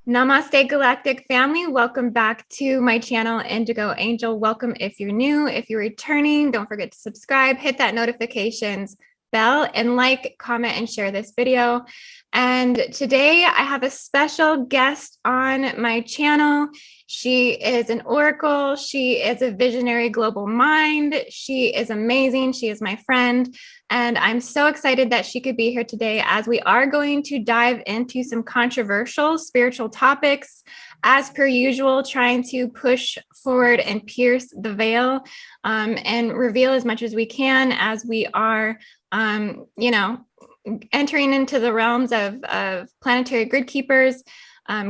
Namaste, Galactic family. Welcome back to my channel, IndigoAngel. Welcome if you're new. If you're returning, don't forget to subscribe, hit that notifications bell, and like, comment, and share this video. And today I have a special guest on my channel. She is an oracle. She is a visionary global mind. She is amazing. She is my friend. And I'm so excited that she could be here today as we are going to dive into some controversial spiritual topics, as per usual, trying to push forward and pierce the veil and reveal as much as we can as we are, entering into the realms of planetary grid keepers,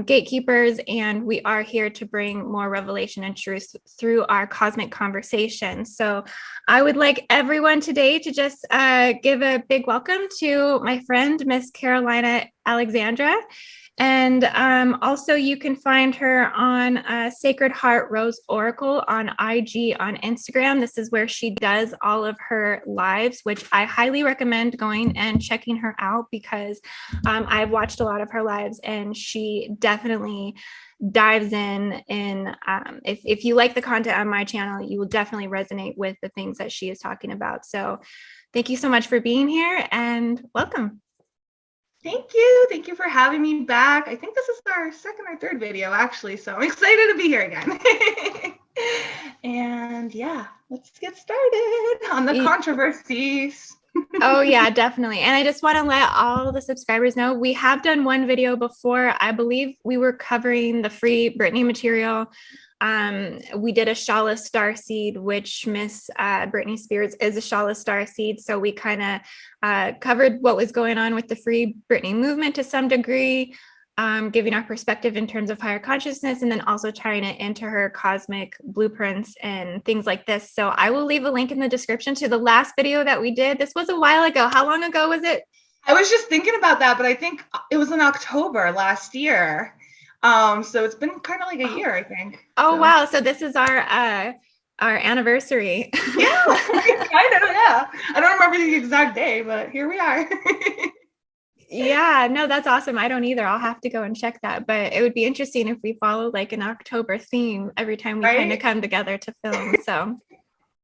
gatekeepers, and we are here to bring more revelation and truth through our cosmic conversation. So I would like everyone today to just give a big welcome to my friend, Miss Carolina Alexandra. And also you can find her on Sacred Heart Rose Oracle on IG on Instagram. This is where she does all of her lives, which I highly recommend going and checking her out because I've watched a lot of her lives and she definitely dives in. If you like the content on my channel, you will definitely resonate with the things that she is talking about. So thank you so much for being here and welcome. Thank you. Thank you for having me back. I think this is our second or third video, actually, so I'm excited to be here again. And yeah, let's get started on the controversies. Oh, yeah, definitely. And I just want to let all the subscribers know we have done one video before. I believe we were covering the free Britney material. We did a Shaula Starseed, which Miss Britney Spears is a Shaula Starseed. So we kind of covered what was going on with the free Britney movement to some degree, giving our perspective in terms of higher consciousness, and then also tying it into her cosmic blueprints and things like this. So I will leave a link in the description to the last video that we did. This was a while ago. How long ago was it? I was just thinking about that, but I think it was in October last year. So it's been kind of like a year, I think. Oh, so. Wow. So this is our anniversary. Yeah, I know. Yeah. I don't remember the exact day, but here we are. Yeah, no, that's awesome. I don't either. I'll have to go and check that, but it would be interesting if we follow like an October theme every time we kind of come together to film. So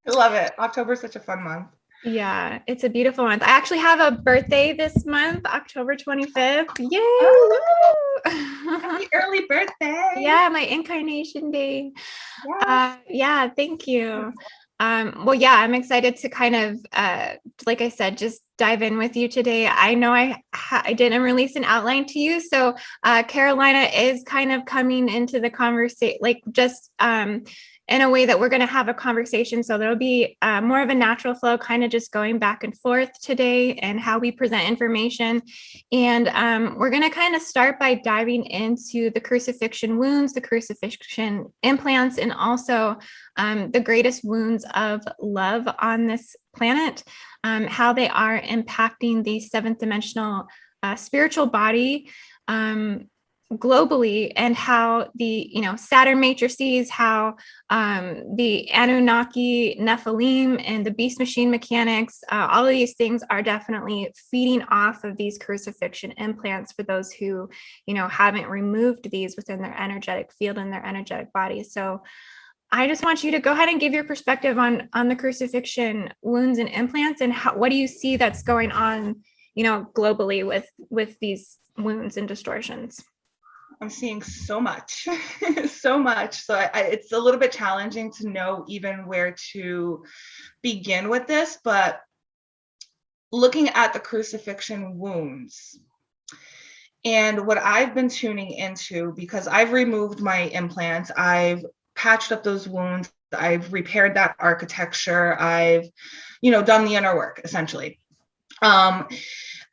I love it. October is such a fun month. Yeah, it's a beautiful month. I actually have a birthday this month, October 25th. Yay! Oh, happy early birthday. Yeah, my incarnation day. Yes. Yeah, thank you. Well, yeah, I'm excited to kind of, like I said, just dive in with you today. I know I didn't release an outline to you. So Carolina is kind of coming into the conversation, like just in a way that we're going to have a conversation. So there'll be more of a natural flow, kind of just going back and forth today and how we present information. And we're going to kind of start by diving into the crucifixion wounds, the crucifixion implants, and also the greatest wounds of love on this planet, how they are impacting the seventh dimensional spiritual body globally, and how the Saturn matrices, how the Anunnaki, Nephilim, and the beast machine mechanics, all of these things are definitely feeding off of these crucifixion implants for those who haven't removed these within their energetic field and their energetic body. So I just want you to go ahead and give your perspective on the crucifixion wounds and implants, and what do you see that's going on globally with these wounds and distortions? I'm seeing so much, so much. So it's a little bit challenging to know even where to begin with this, but looking at the crucifixion wounds and what I've been tuning into, because I've removed my implants, I've patched up those wounds, I've repaired that architecture, I've, done the inner work essentially.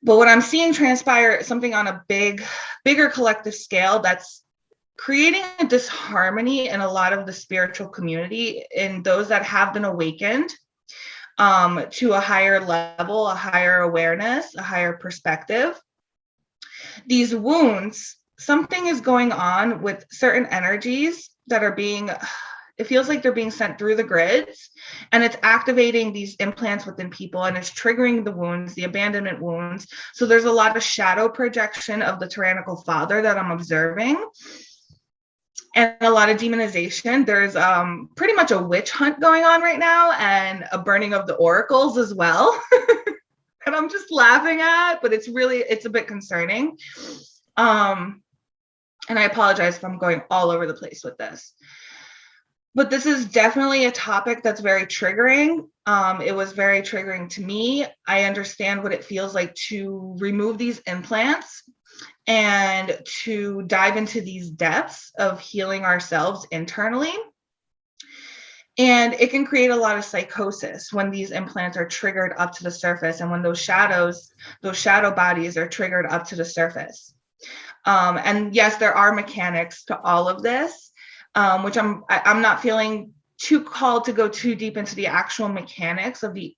But what I'm seeing transpire is something on a bigger collective scale that's creating a disharmony in a lot of the spiritual community, in those that have been awakened to a higher level, a higher awareness, a higher perspective. These wounds, something is going on with certain energies that are being It feels like they're being sent through the grids, and it's activating these implants within people, and it's triggering the wounds, the abandonment wounds. So there's a lot of shadow projection of the tyrannical father that I'm observing, and a lot of demonization. There's pretty much a witch hunt going on right now, and a burning of the oracles as well. And I'm just laughing at, but it's a bit concerning. And I apologize if I'm going all over the place with this. But this is definitely a topic that's very triggering. It was very triggering to me. I understand what it feels like to remove these implants and to dive into these depths of healing ourselves internally. And it can create a lot of psychosis when these implants are triggered up to the surface, and when those shadow bodies are triggered up to the surface. And yes, there are mechanics to all of this, which I'm not feeling too called to go too deep into the actual mechanics of the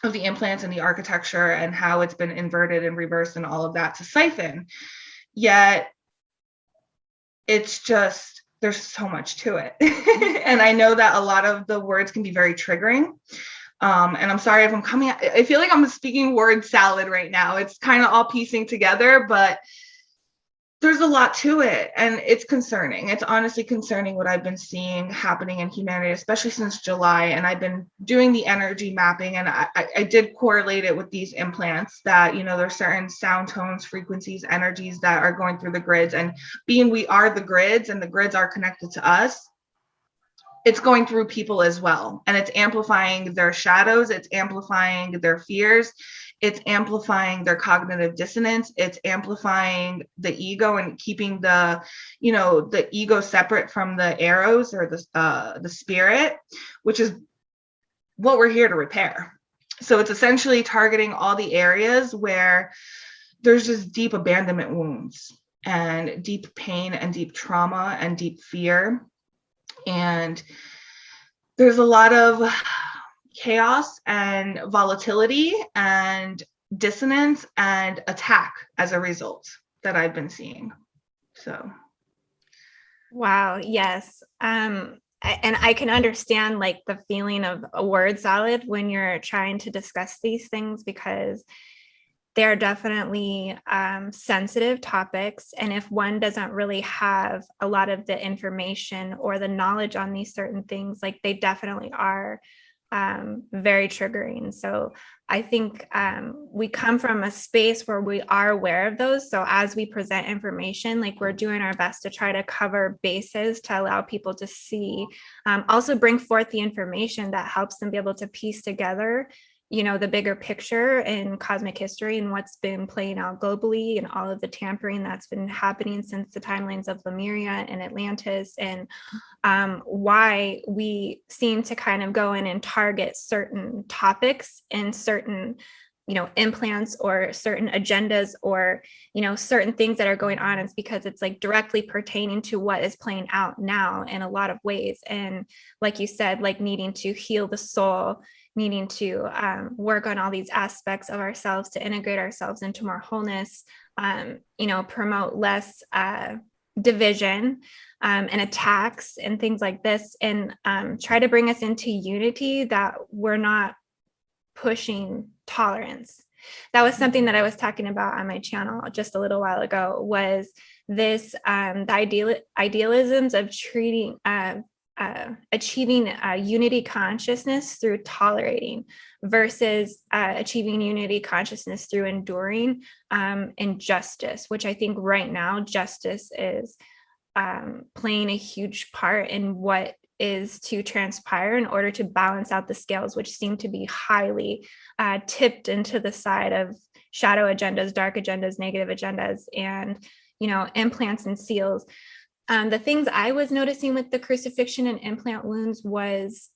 implants and the architecture and how it's been inverted and reversed and all of that to siphon. Yet it's just, there's so much to it. And I know that a lot of the words can be very triggering. And I'm sorry if I feel like I'm speaking word salad right now. It's kind of all piecing together, but there's a lot to it, and it's concerning. It's honestly concerning what I've been seeing happening in humanity, especially since July. And I've been doing the energy mapping, and I did correlate it with these implants that, there's certain sound tones, frequencies, energies that are going through the grids. And being we are the grids and the grids are connected to us, it's going through people as well. And it's amplifying their shadows. It's amplifying their fears. It's amplifying their cognitive dissonance. It's amplifying the ego and keeping the ego separate from the arrows or the spirit, which is what we're here to repair. So it's essentially targeting all the areas where there's just deep abandonment wounds and deep pain and deep trauma and deep fear. And there's a lot of chaos and volatility and dissonance and attack as a result that I've been seeing. So. Wow. Yes. And I can understand like the feeling of a word salad when you're trying to discuss these things, because they're definitely sensitive topics. And if one doesn't really have a lot of the information or the knowledge on these certain things, like they definitely are very triggering. So I think we come from a space where we are aware of those. So as we present information, like we're doing our best to try to cover bases to allow people to see, also bring forth the information that helps them be able to piece together the bigger picture in cosmic history and what's been playing out globally and all of the tampering that's been happening since the timelines of Lemuria and Atlantis, and why we seem to kind of go in and target certain topics and certain implants or certain agendas or certain things that are going on. It's because it's like directly pertaining to what is playing out now in a lot of ways. And like you said, like needing to heal the soul, needing to work on all these aspects of ourselves to integrate ourselves into more wholeness, promote less division and attacks and things like this, and try to bring us into unity, that we're not pushing tolerance. That was something that I was talking about on my channel just a little while ago, was this the idealisms of treating achieving unity consciousness through tolerating versus achieving unity consciousness through enduring and justice, which I think right now justice is playing a huge part in what is to transpire in order to balance out the scales, which seem to be highly tipped into the side of shadow agendas, dark agendas, negative agendas, and implants and seals. The things I was noticing with the crucifixion and implant wounds was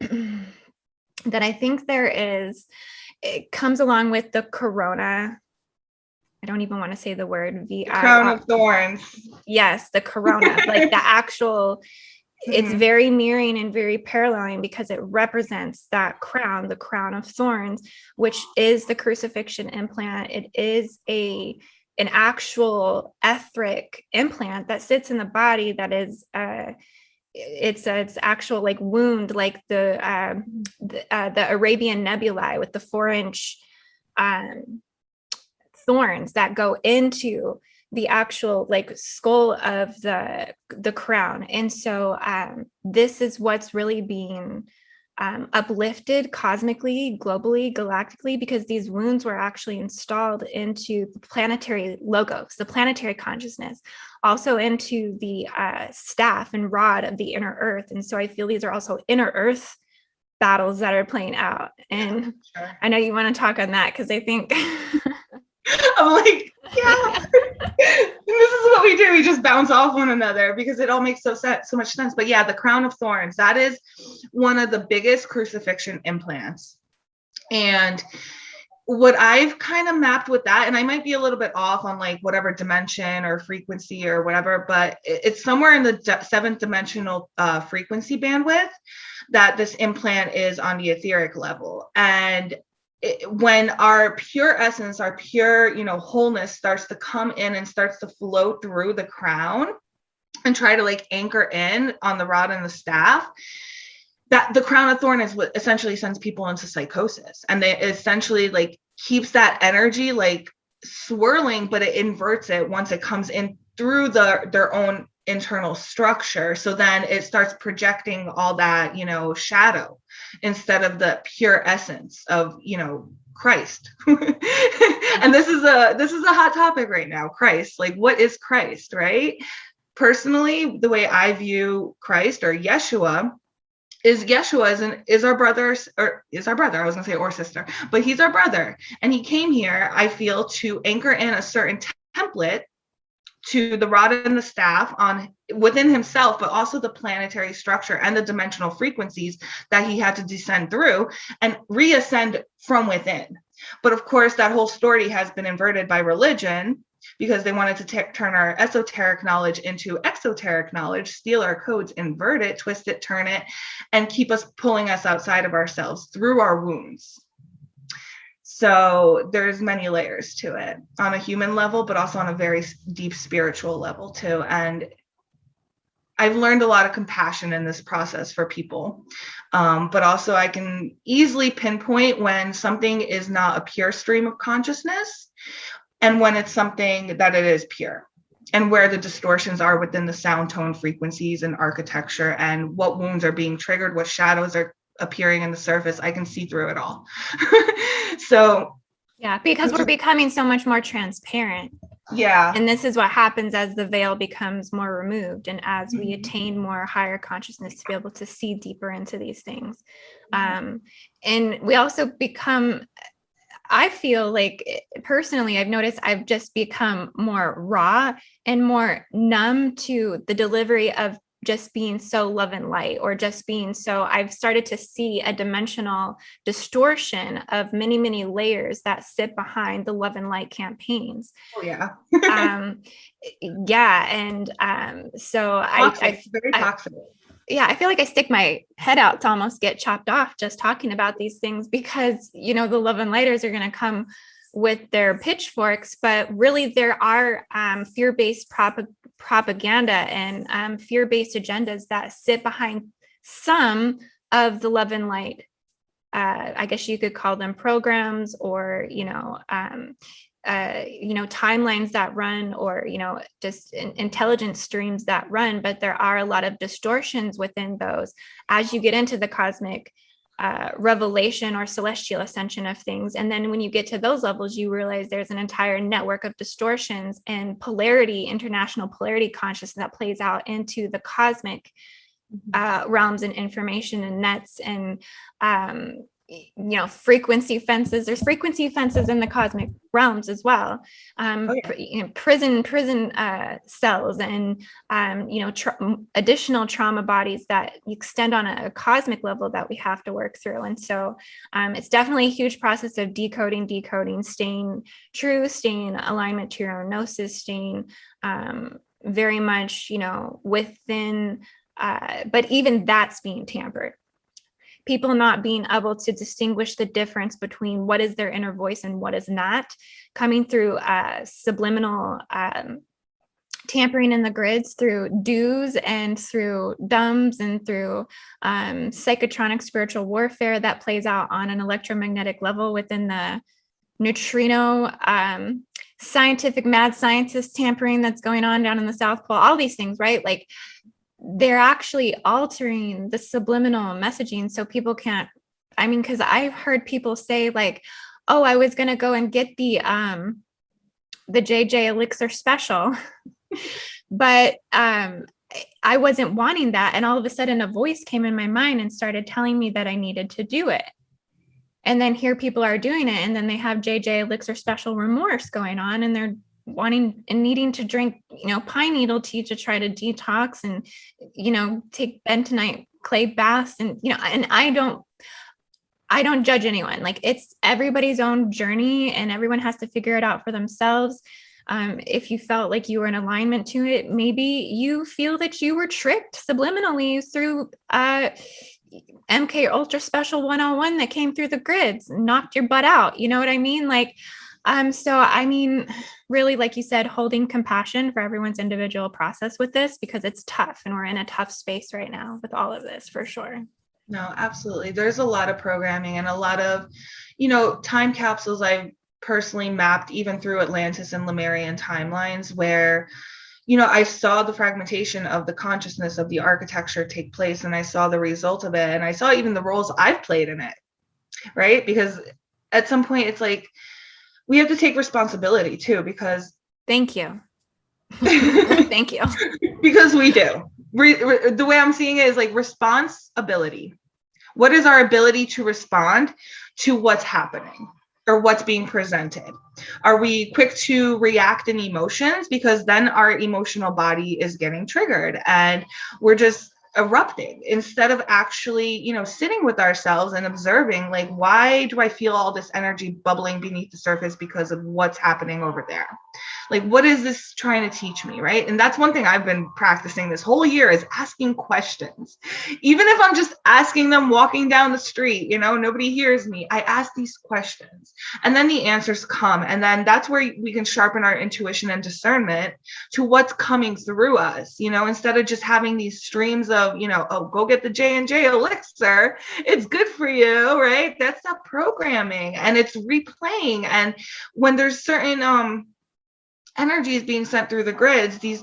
that I think it comes along with the corona. I don't even want to say the word Crown of thorns. Yes, the corona, like the actual, it's very mirroring and very paralleling, because it represents that crown, the crown of thorns, which is the crucifixion implant. It is an actual etheric implant that sits in the body that is it's actual like wound, like the Arabian nebulae with the 4-inch thorns that go into the actual like skull of the crown. And so this is what's really being uplifted cosmically, globally, galactically, because these wounds were actually installed into the planetary logos, the planetary consciousness, also into the staff and rod of the inner earth. And so I feel these are also inner earth battles that are playing out. And sure. I know you want to talk on that because I think I'm like, yeah. This is what we do. We just bounce off one another because it all makes so much sense. But yeah, the crown of thorns, that is one of the biggest crucifixion implants. And what I've kind of mapped with that, and I might be a little bit off on like whatever dimension or frequency or whatever, but it's somewhere in the seventh dimensional frequency bandwidth that this implant is on the etheric level. And when our pure essence, our pure, wholeness starts to come in and starts to flow through the crown and try to like anchor in on the rod and the staff, that the crown of thorn is what essentially sends people into psychosis. And they essentially like keeps that energy like swirling, but it inverts it once it comes in through their own internal structure. So then it starts projecting all that, shadow instead of the pure essence of, Christ. And this is a hot topic right now. Christ, like what is Christ, right? Personally, the way I view Christ or Yeshua is our brother, I was gonna say or sister, but he's our brother. And he came here, I feel, to anchor in a certain template to the rod and the staff on within himself, but also the planetary structure and the dimensional frequencies that he had to descend through and reascend from within. But of course, that whole story has been inverted by religion because they wanted to turn our esoteric knowledge into exoteric knowledge, steal our codes, invert it, twist it, turn it, and keep us pulling us outside of ourselves through our wounds. So there's many layers to it on a human level, but also on a very deep spiritual level too. And I've learned a lot of compassion in this process for people. But also I can easily pinpoint when something is not a pure stream of consciousness and when it's something that it is pure, and where the distortions are within the sound, tone, frequencies, and architecture, and what wounds are being triggered, what shadows are appearing in the surface. I can see through it all. So yeah, because we're becoming so much more transparent. Yeah. And this is what happens as the veil becomes more removed and as we attain more higher consciousness to be able to see deeper into these things. And we also become, I feel like personally, I've noticed I've just become more raw and more numb to the delivery of just being so love and light, or just being so, I've started to see a dimensional distortion of many, many layers that sit behind the love and light campaigns. Oh yeah. Yeah. And so very toxic. Yeah, I feel like I stick my head out to almost get chopped off just talking about these things, because, the love and lighters are going to come with their pitchforks, but really there are fear-based propaganda and fear-based agendas that sit behind some of the love and light. I guess you could call them programs, or timelines that run, or just intelligence streams that run. But there are a lot of distortions within those as you get into the cosmic revelation or celestial ascension of things. And then when you get to those levels, you realize there's an entire network of distortions and polarity, international polarity consciousness that plays out into the cosmic realms and information and nets and frequency fences. There's frequency fences in the cosmic realms as well. Prison cells and additional trauma bodies that extend on a cosmic level that we have to work through. And so it's definitely a huge process of decoding, staying true, staying in alignment to your own gnosis, staying very much within, but even that's being tampered. People not being able to distinguish the difference between what is their inner voice and what is not, coming through subliminal tampering in the grids through do's and through dumbs and through psychotronic spiritual warfare that plays out on an electromagnetic level within the neutrino, scientific mad scientist tampering that's going on down in the South Pole, all these things, right? Like they're actually altering the subliminal messaging so people can't, I mean, because I've heard people say like, oh, I was going to go and get the JJ Elixir special, but I wasn't wanting that. And all of a sudden a voice came in my mind and started telling me that I needed to do it. And then here people are doing it. And then they have JJ Elixir special remorse going on, and they're wanting and needing to drink, pine needle tea to try to detox and, take bentonite clay baths. And, and I don't judge anyone. Like it's everybody's own journey and everyone has to figure it out for themselves. If you felt like you were in alignment to it, maybe you feel that you were tricked subliminally through MK Ultra Special 101 that came through the grids and knocked your butt out. You know what I mean? Like, so I mean, really, like you said, holding compassion for everyone's individual process with this, because it's tough and we're in a tough space right now with all of this for sure. No, absolutely. There's a lot of programming and a lot of, time capsules I've personally mapped even through Atlantis and Lemurian timelines where, I saw the fragmentation of the consciousness of the architecture take place, and I saw the result of it. And I saw even the roles I've played in it, right? Because at some point it's like, we have to take responsibility too, because. Thank you. Thank you. Because we do. The way I'm seeing it is like responsibility. What is our ability to respond to what's happening or what's being presented? Are we quick to react in emotions? Because then our emotional body is getting triggered and we're just erupting instead of actually, sitting with ourselves and observing, like, why do I feel all this energy bubbling beneath the surface because of what's happening over there? Like, what is this trying to teach me, right? And that's one thing I've been practicing this whole year is asking questions. Even if I'm just asking them walking down the street, nobody hears me, I ask these questions and then the answers come. And then that's where we can sharpen our intuition and discernment to what's coming through us, instead of just having these streams of, oh, go get the J&J elixir. It's good for you, right? That's not programming, and it's replaying. And when there's certain, energy is being sent through the grids, these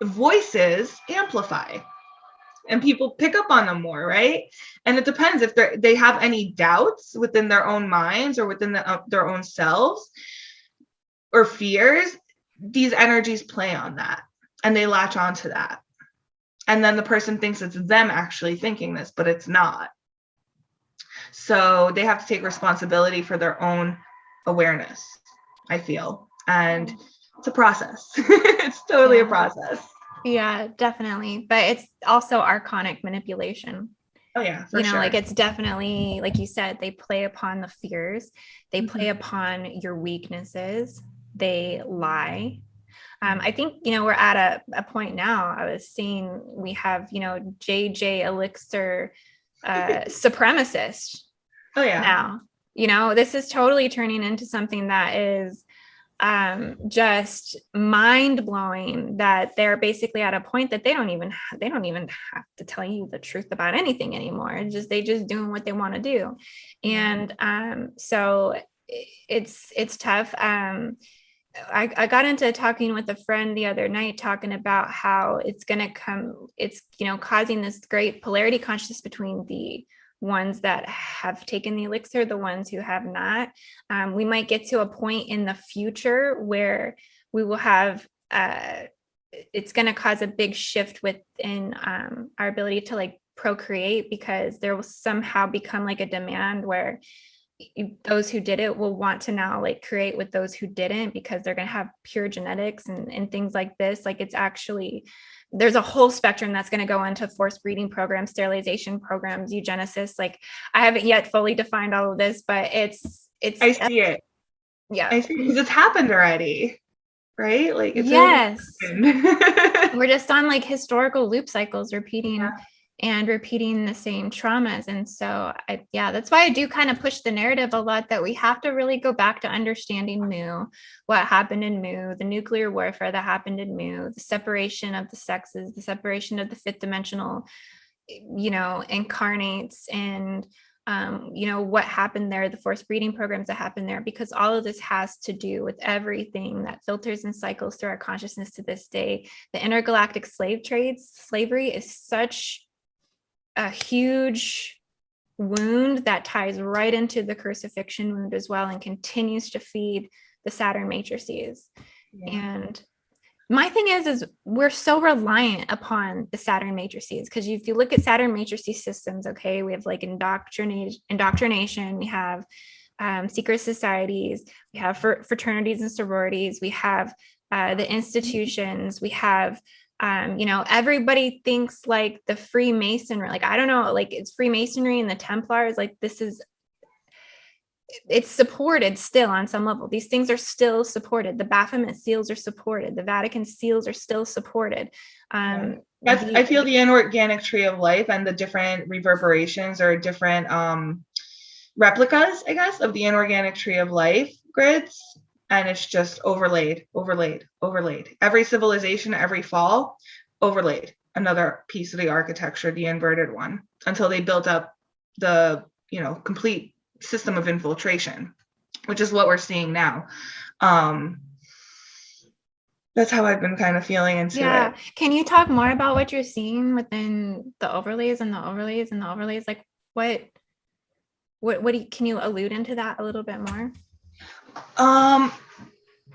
voices amplify and people pick up on them more, right? And it depends if they have any doubts within their own minds or within their own selves or fears. These energies play on that and they latch onto that. And then the person thinks it's them actually thinking this, but it's not. So they have to take responsibility for their own awareness, I feel. And it's a process. It's totally a process. Yeah, definitely. But it's also archonic manipulation. Oh yeah, for sure. Like it's definitely, like you said, they play upon the fears. They play upon your weaknesses. They lie. I think, we're at a point now. I was seeing we have, JJ Elixir supremacist. Oh yeah. Now, this is totally turning into something that is just mind blowing, that they're basically at a point that they don't even have to tell you the truth about anything anymore. They just doing what they want to do. And so it's tough. I got into talking with a friend the other night, talking about how it's causing this great polarity consciousness between the ones that have taken the elixir, the ones who have not. We might get to a point in the future where we will have, it's going to cause a big shift within our ability to like procreate, because there will somehow become like a demand where those who did it will want to now like create with those who didn't, because they're going to have pure genetics and things like this. Like it's actually, there's a whole spectrum that's going to go into forced breeding programs, sterilization programs, eugenicists. Like I haven't yet fully defined all of this, but it's I see it. Yeah. I see, because it's happened already, right? Like it's yes. We're just on like historical loop cycles repeating and repeating the same traumas. And so that's why I do kind of push the narrative a lot, that we have to really go back to understanding Mu, what happened in Mu, the nuclear warfare that happened in Mu, the separation of the sexes, the separation of the fifth dimensional, incarnates, and what happened there, the forced breeding programs that happened there, because all of this has to do with everything that filters and cycles through our consciousness to this day. The intergalactic slavery is such a huge wound that ties right into the crucifixion wound as well, and continues to feed the Saturn matrices. Yeah. And my thing is we're so reliant upon the Saturn matrices, because if you look at Saturn matrices systems, okay, we have like indoctrination, we have secret societies, we have fraternities and sororities, we have the institutions, we have everybody thinks like the Freemasonry, like, I don't know, like it's Freemasonry and the Templars, like it's supported still on some level. These things are still supported. The Baphomet seals are supported. The Vatican seals are still supported. I feel the inorganic tree of life and the different reverberations or different replicas, I guess, of the inorganic tree of life grids. And it's just overlaid. Every civilization, every fall, overlaid another piece of the architecture, the inverted one, until they built up the, complete system of infiltration, which is what we're seeing now. That's how I've been kind of feeling into it. Can you talk more about what you're seeing within the overlays and the overlays and the overlays? Like what can you allude into that a little bit more?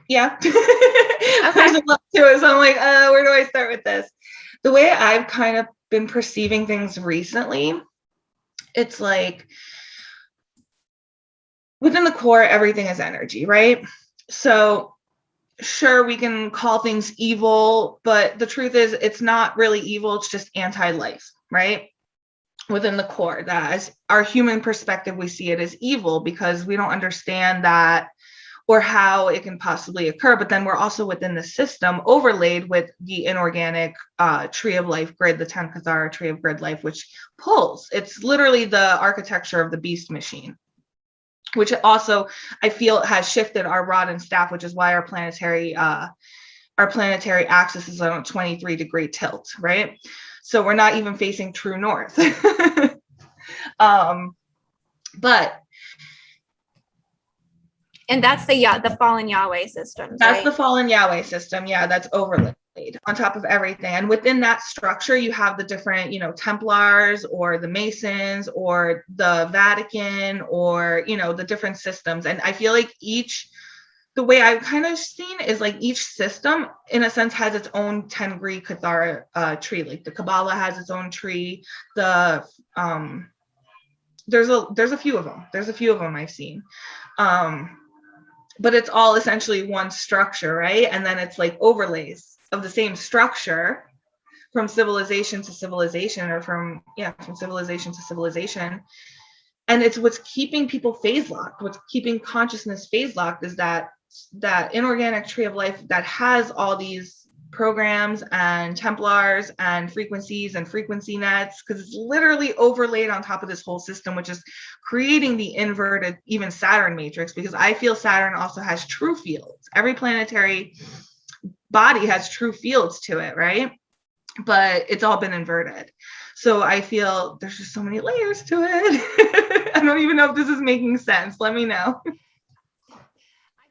Yeah. Okay. There's a lot to it. So I'm like, where do I start with this? The way I've kind of been perceiving things recently, it's like within the core, everything is energy, right? So sure, we can call things evil, but the truth is it's not really evil. It's just anti-life, right? Within the core, that as our human perspective, we see it as evil because we don't understand that or how it can possibly occur. But then we're also within the system overlaid with the inorganic tree of life grid, the 10 Kathara tree of grid life, which pulls. It's literally the architecture of the beast machine, which also I feel has shifted our rod and staff, which is why our planetary axis is on a 23-degree tilt, right? So we're not even facing true north. But and that's the fallen Yahweh system. That's right? The fallen Yahweh system. Yeah, that's overlaid on top of everything. And within that structure, you have the different, Templars or the Masons or the Vatican or, the different systems. And I feel like the way I've kind of seen is like each system, in a sense, has its own 10-degree Kathara tree. Like the Kabbalah has its own tree. There's a few of them. There's a few of them I've seen. But it's all essentially one structure, right? And then it's like overlays of the same structure from civilization to civilization, or from civilization to civilization. And it's what's keeping people phase locked, what's keeping consciousness phase locked is that inorganic tree of life that has all these programs and Templars and frequencies and frequency nets, because it's literally overlaid on top of this whole system, which is creating the inverted even Saturn matrix, because I feel Saturn also has true fields. Every planetary body has true fields to it, right? But it's all been inverted. So I feel there's just so many layers to it. I don't even know if this is making sense. Let me know. I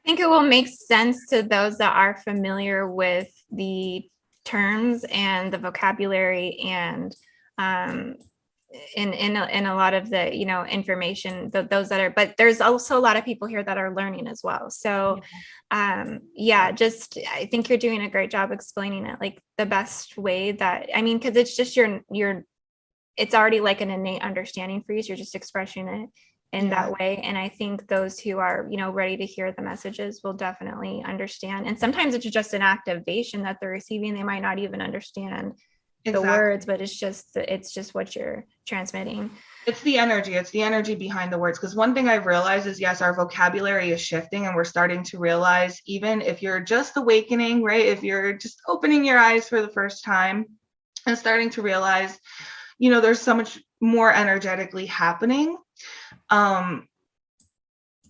think it will make sense to those that are familiar with the terms and the vocabulary and in a lot of the information, those that are, but there's also a lot of people here that are learning as well. So just I think you're doing a great job explaining it like the best way that, I mean, because it's just your it's already like an innate understanding for you, so you're just expressing it in that way. And I think those who are, ready to hear the messages will definitely understand. And sometimes it's just an activation that they're receiving. They might not even understand the words, but it's just what you're transmitting. It's the energy behind the words. Because one thing I've realized is, yes, our vocabulary is shifting, and we're starting to realize, even if you're just awakening, right? If you're just opening your eyes for the first time and starting to realize, there's so much more energetically happening.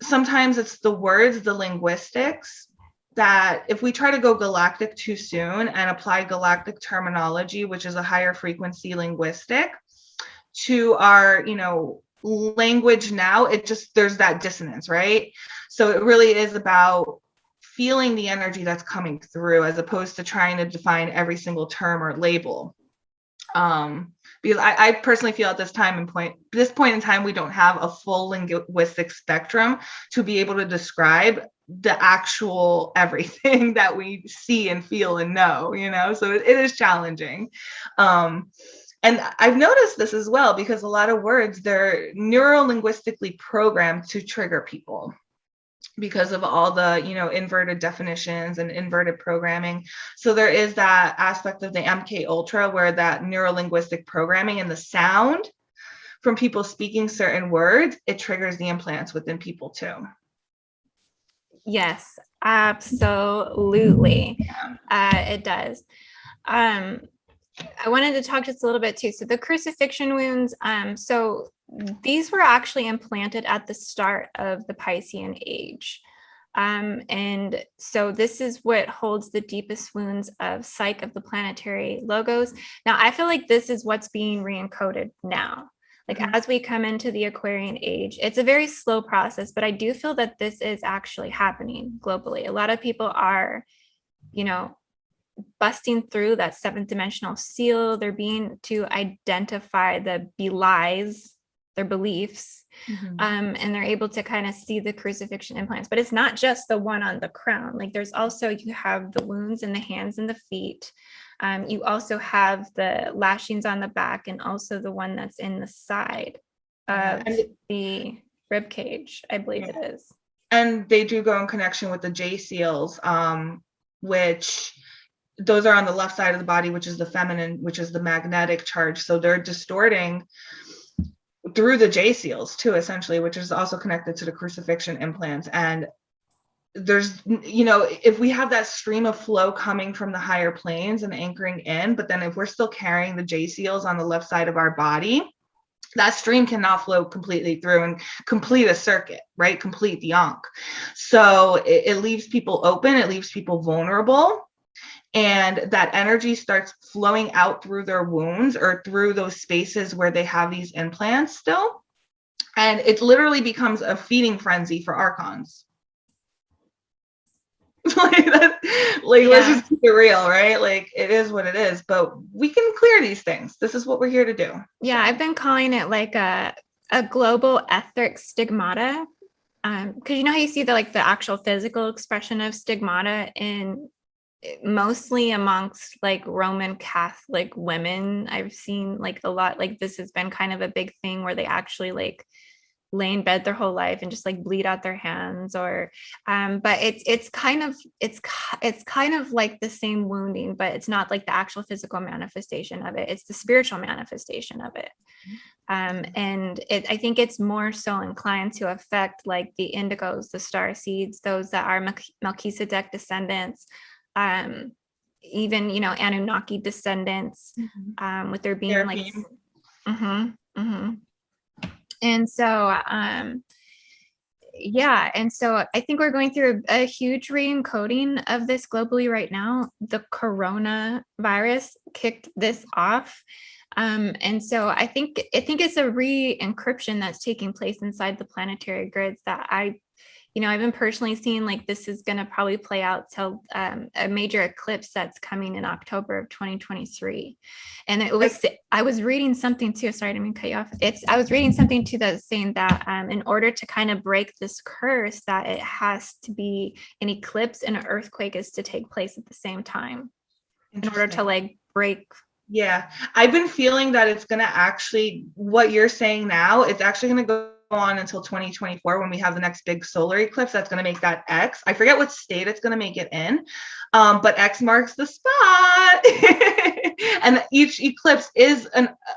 Sometimes it's the words, the linguistics, that if we try to go galactic too soon and apply galactic terminology, which is a higher frequency linguistic, to our, language now, there's that dissonance, right? So it really is about feeling the energy that's coming through, as opposed to trying to define every single term or label. Because I personally feel at this point in time, we don't have a full linguistic spectrum to be able to describe the actual everything that we see and feel and know, so it is challenging. And I've noticed this as well, because a lot of words, they're neuro-linguistically programmed to trigger people because of all the, inverted definitions and inverted programming. So there is that aspect of the MK Ultra where that neuro-linguistic programming and the sound from people speaking certain words, it triggers the implants within people too. Yes, absolutely. It does. I wanted to talk just a little bit too. So the crucifixion wounds, so these were actually implanted at the start of the Piscean age. And so this is what holds the deepest wounds of psyche of the planetary logos. Now, I feel like this is what's being re-encoded now. Like as we come into the Aquarian age, it's a very slow process, but I do feel that this is actually happening globally. A lot of people are, busting through that seventh dimensional seal. They're being to identify the belies, their beliefs, and they're able to kind of see the crucifixion implants. But it's not just the one on the crown. Like there's also, you have the wounds in the hands and the feet. You also have the lashings on the back, and also the one that's in the side of the rib cage, I believe it is. And they do go in connection with the J seals, which those are on the left side of the body, which is the feminine, which is the magnetic charge. So they're distorting through the J seals too, essentially, which is also connected to the crucifixion implants. And there's, if we have that stream of flow coming from the higher planes and anchoring in, but then if we're still carrying the J seals on the left side of our body, that stream cannot flow completely through and complete a circuit, right? Complete the ankh. So it leaves people open, it leaves people vulnerable. And that energy starts flowing out through their wounds or through those spaces where they have these implants still. And it literally becomes a feeding frenzy for archons. Let's just keep it real, right? Like it is what it is, but we can clear these things. This is what we're here to do. Yeah, I've been calling it like a global etheric stigmata. Because how you see the actual physical expression of stigmata in mostly amongst like Roman Catholic women. I've seen a lot, this has been kind of a big thing where they actually lay in bed their whole life and just bleed out their hands, or but it's kind of like the same wounding, but it's not like the actual physical manifestation of it. It's the spiritual manifestation of it. And I think it's more so inclined to affect the indigos, the Starseeds, those that are Melchizedek descendants, even Anunnaki descendants, with their being and so and so I think we're going through a huge re-encoding of this globally right now. The coronavirus kicked this off, and so I think it's a re-encryption that's taking place inside the planetary grids that I've been personally seeing this is going to probably play out till a major eclipse that's coming in October of 2023. And I was reading something too. Sorry, I didn't mean to cut you off. I was reading something too that's saying that in order to kind of break this curse, that it has to be an eclipse and an earthquake is to take place at the same time in order to break. Yeah, I've been feeling that it's going to actually, what you're saying now, it's actually going to go on until 2024 when we have the next big solar eclipse. That's going to make that X. I forget what state it's going to make it in, but X marks the spot. And each eclipse is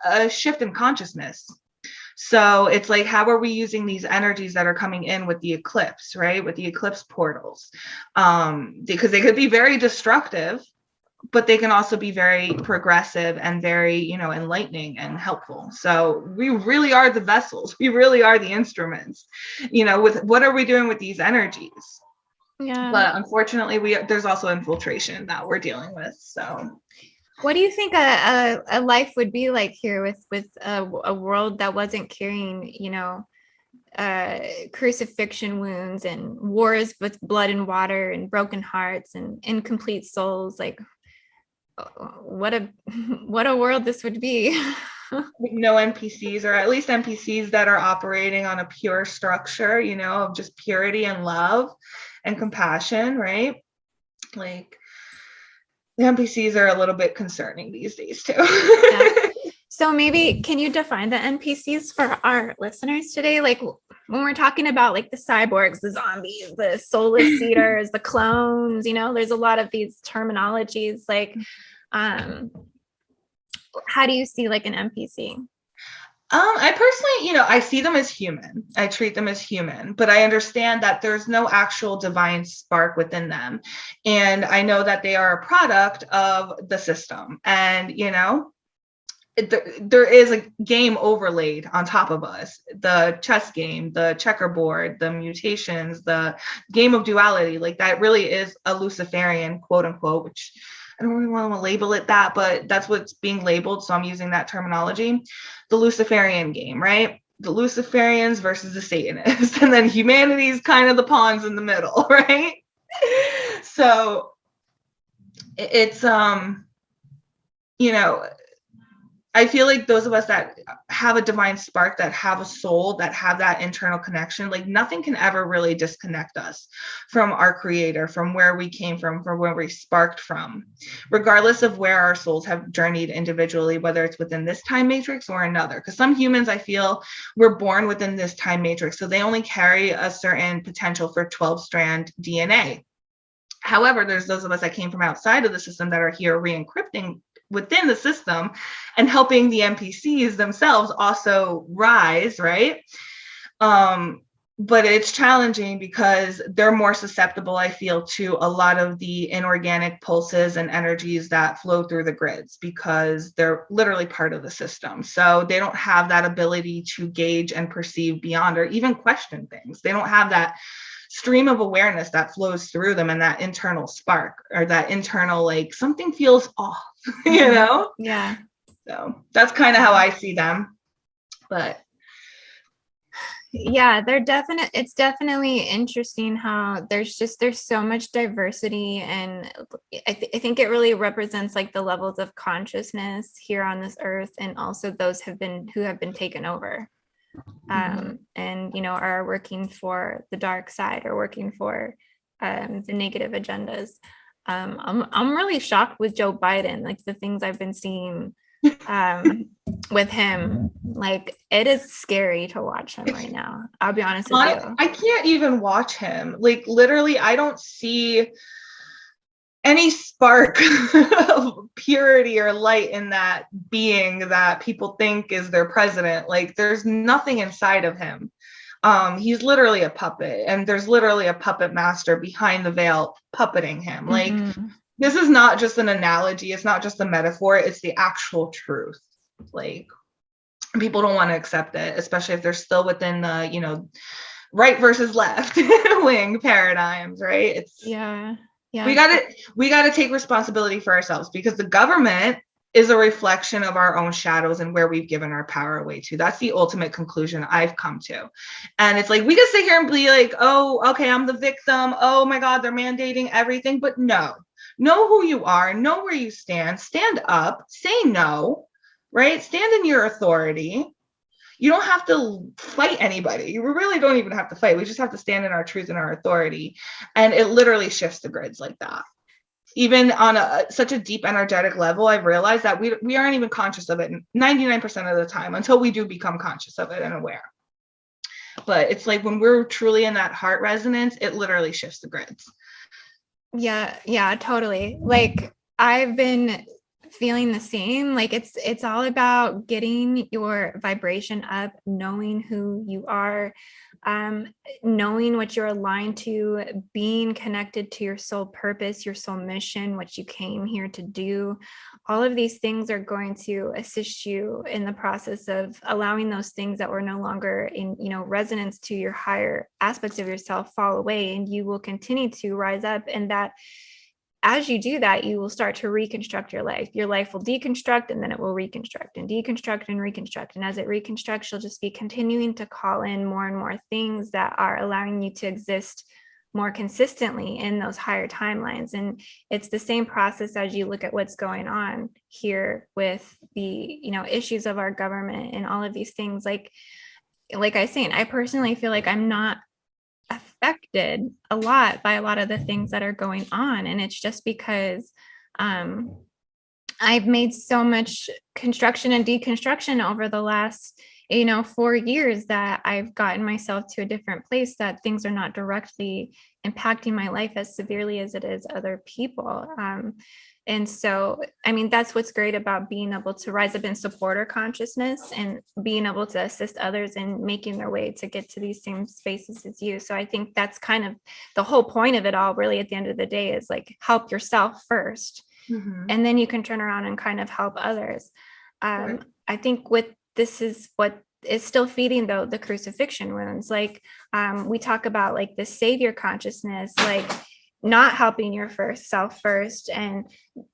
a shift in consciousness. So it's how are we using these energies that are coming in with the eclipse, right? With the eclipse portals, because they could be very destructive, but they can also be very progressive and very, you know, enlightening and helpful. So we really are the vessels. We really are the instruments, you know, with what are we doing with these energies? Yeah. But unfortunately, there's also infiltration that we're dealing with. So what do you think a life would be like here with a world that wasn't carrying, you know, crucifixion wounds and wars with blood and water and broken hearts and incomplete souls? Like, what a what a world this would be. no NPCs, or at least NPCs that are operating on a pure structure, you know, of just purity and love and compassion, right? Like the NPCs are a little bit concerning these days too. Yeah. So maybe can you define the NPCs for our listeners today? Like when we're talking about like the cyborgs, the zombies, the soulless seeders, the clones, you know, there's a lot of these terminologies. Like, how do you see like an NPC? I personally, you know, I see them as human. I treat them as human, but I understand that there's no actual divine spark within them. And I know that they are a product of the system. And, you know, there is a game overlaid on top of us, the chess game, the checkerboard, the mutations, the game of duality. Like that really is a luciferian, quote unquote, which I don't really want to label it that, but that's what's being labeled. So I'm using that terminology. The luciferian game, right? The Luciferians versus the Satanists, and then humanity's kind of the pawns in the middle, right? So it's you know, I feel like those of us that have a divine spark, that have a soul, that have that internal connection, like nothing can ever really disconnect us from our creator, from where we came from where we sparked from, regardless of where our souls have journeyed individually, whether it's within this time matrix or another. Because some humans, I feel, were born within this time matrix, so they only carry a certain potential for 12-strand DNA. However, there's those of us that came from outside of the system that are here re-encrypting within the system and helping the NPCs themselves also rise, right? But it's challenging because they're more susceptible, I feel, to a lot of the inorganic pulses and energies that flow through the grids because they're literally part of the system. So they don't have that ability to gauge and perceive beyond or even question things. They don't have that stream of awareness that flows through them and that internal spark or that internal, like something feels off, you know? Yeah. So that's kind of how I see them. But yeah, it's definitely interesting how there's so much diversity, and I think it really represents like the levels of consciousness here on this earth, and also those who have been taken over. And you know, are working for the dark side or working for the negative agendas. I'm really shocked with Joe Biden, like the things I've been seeing with him. Like it is scary to watch him right now. I'll be honest with you. I can't even watch him. Like literally, I don't see any spark of purity or light in that being that people think is their president. Like there's nothing inside of him. He's literally a puppet, and there's literally a puppet master behind the veil puppeting him. Like this is not just an analogy, it's not just a metaphor, it's the actual truth. Like people don't want to accept it, especially if they're still within the, you know, right versus left wing paradigms, right? It's yeah. We gotta take responsibility for ourselves, because the government is a reflection of our own shadows and where we've given our power away to. That's the ultimate conclusion I've come to. And it's like, we can sit here and be like, oh, okay, I'm the victim. Oh my God, they're mandating everything. But no, know who you are, know where you stand up, say no, right? Stand in your authority. You don't have to fight anybody. You really don't even have to fight. We just have to stand in our truth and our authority. And it literally shifts the grids like that. Even on such a deep energetic level, I've realized that we aren't even conscious of it 99% of the time until we do become conscious of it and aware. But it's like when we're truly in that heart resonance, it literally shifts the grids. Yeah, totally. Like I've been feeling the same. Like it's all about getting your vibration up, knowing who you are, knowing what you're aligned to, being connected to your soul purpose, your soul mission, what you came here to do. All of these things are going to assist you in the process of allowing those things that were no longer in, resonance to your higher aspects of yourself fall away, and you will continue to rise up. And that as you do that, you will start to reconstruct your life. Your life will deconstruct, and then it will reconstruct and deconstruct and reconstruct. And as it reconstructs, you'll just be continuing to call in more and more things that are allowing you to exist more consistently in those higher timelines. And it's the same process as you look at what's going on here with the, issues of our government and all of these things. Like I was saying, I personally feel like I'm not affected a lot by a lot of the things that are going on. And it's just because I've made so much construction and deconstruction over the last 4 years that I've gotten myself to a different place, that things are not directly impacting my life as severely as it is other people. And so, that's what's great about being able to rise up in supporter consciousness and being able to assist others in making their way to get to these same spaces as you. So I think that's kind of the whole point of it all, really, at the end of the day, is like, help yourself first, and then you can turn around and kind of help others. Right. I think this is what is still feeding, though, the crucifixion wounds. Like we talk about, like, the savior consciousness, like not helping your first self first, and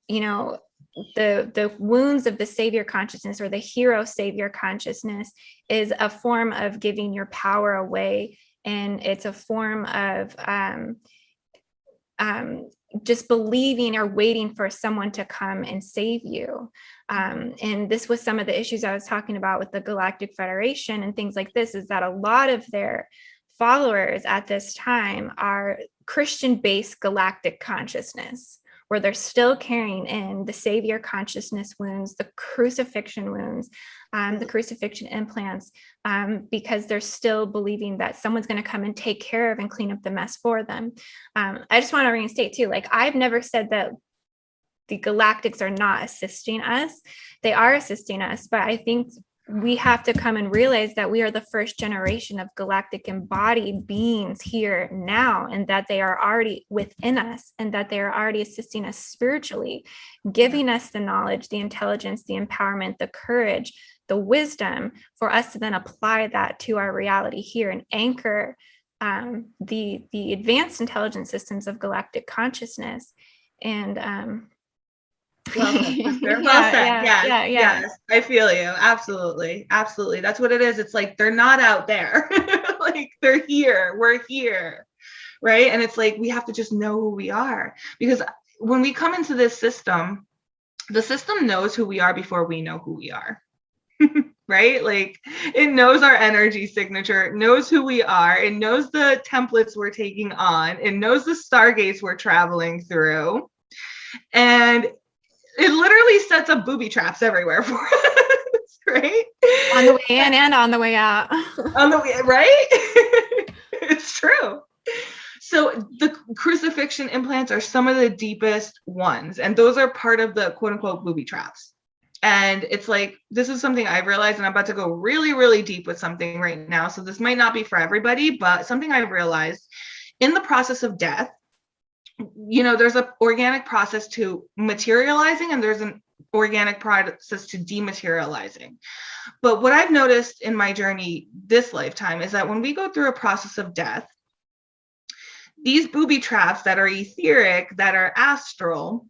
the wounds of the savior consciousness, or the hero savior consciousness, is a form of giving your power away, and it's a form of just believing or waiting for someone to come and save you. And this was some of the issues I was talking about with the Galactic Federation and things like this, is that a lot of their followers at this time are Christian-based galactic consciousness, where they're still carrying in the savior consciousness wounds, the crucifixion wounds, the crucifixion implants, because they're still believing that someone's going to come and take care of and clean up the mess for them. I just want to reinstate too, like, I've never said that the galactics are not assisting us. They are assisting us, but I think we have to come and realize that we are the first generation of galactic embodied beings here now, and that they are already within us, and that they are already assisting us spiritually, giving us the knowledge, the intelligence, the empowerment, the courage, the wisdom, for us to then apply that to our reality here and anchor the advanced intelligence systems of galactic consciousness. And well said. Well said. Yes. I feel you. Absolutely. That's what it is. It's like, they're not out there. Like, they're here. We're here. Right. And it's like, we have to just know who we are, because when we come into this system, the system knows who we are before we know who we are. Right? Like, it knows our energy signature, it knows who we are, it knows the templates we're taking on, it knows the stargates we're traveling through. And it literally sets up booby traps everywhere for us, right? On the way in and on the way out. On the way, right? It's true. So the crucifixion implants are some of the deepest ones, and those are part of the quote unquote booby traps. And it's like, this is something I've realized, and I'm about to go really, really deep with something right now. So this might not be for everybody, but something I've realized in the process of death, there's an organic process to materializing, and there's an organic process to dematerializing. But what I've noticed in my journey this lifetime is that when we go through a process of death, these booby traps that are etheric, that are astral,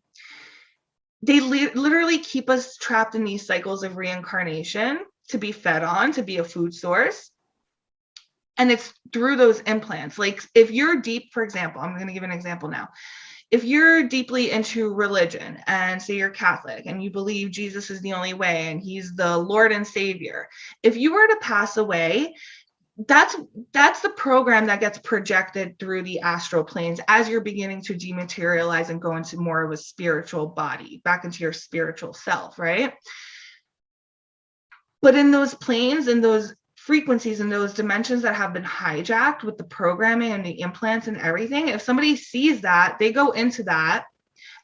they literally keep us trapped in these cycles of reincarnation, to be fed on, to be a food source. And it's through those implants. Like, if you're deep, for example, I'm going to give an example now. If you're deeply into religion, and say you're Catholic and you believe Jesus is the only way and he's the Lord and Savior, if you were to pass away, that's the program that gets projected through the astral planes as you're beginning to dematerialize and go into more of a spiritual body, back into your spiritual self, right? But in those planes, in those frequencies, in those dimensions that have been hijacked with the programming and the implants and everything, if somebody sees that, they go into that,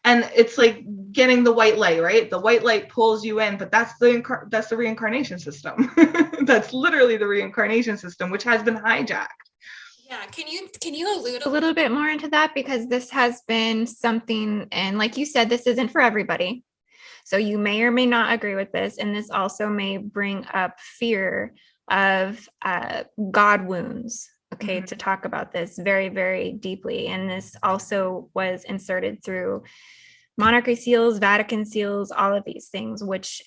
And it's like getting the white light, right? The white light pulls you in, but that's the reincarnation system. That's literally the reincarnation system, which has been hijacked. Yeah, can you allude a little bit more into that, because this has been something, and like you said, this isn't for everybody. So you may or may not agree with this, and this also may bring up fear of God wounds. Okay, to talk about this very, very deeply. And this also was inserted through monarchy seals, Vatican seals, all of these things, which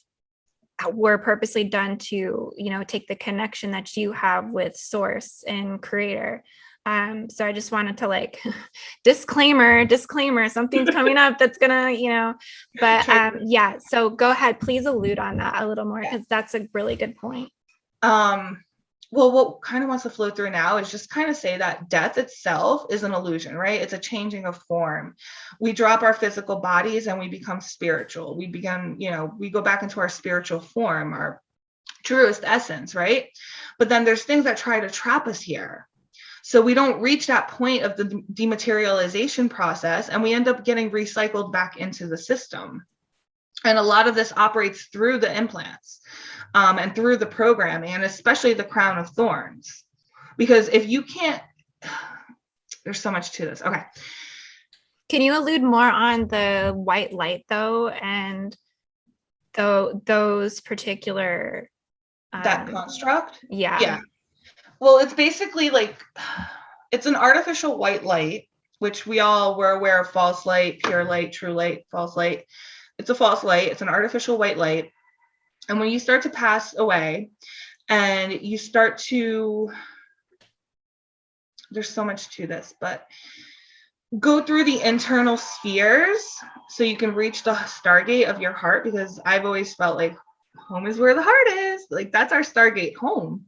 were purposely done to, take the connection that you have with source and creator. So I just wanted to disclaimer, something's coming up that's gonna, but yeah. So go ahead, please allude on that a little more, because that's a really good point. Well, what kind of wants to flow through now is just kind of say that death itself is an illusion, right? It's a changing of form. We drop our physical bodies and we become spiritual. We begin, we go back into our spiritual form, our truest essence, right? But then there's things that try to trap us here. So we don't reach that point of the dematerialization process, and we end up getting recycled back into the system. And a lot of this operates through the implants. And through the programming, and especially the crown of thorns. Because if you can't, there's so much to this. Okay. Can you allude more on the white light though, and those particular that construct? Yeah. Well, it's basically it's an artificial white light, which were aware of: false light, pure light, true light, false light. It's a false light. It's an artificial white light. And when you start to pass away and you start to, there's so much to this, but go through the internal spheres so you can reach the stargate of your heart, because I've always felt like home is where the heart is. Like, that's our stargate home.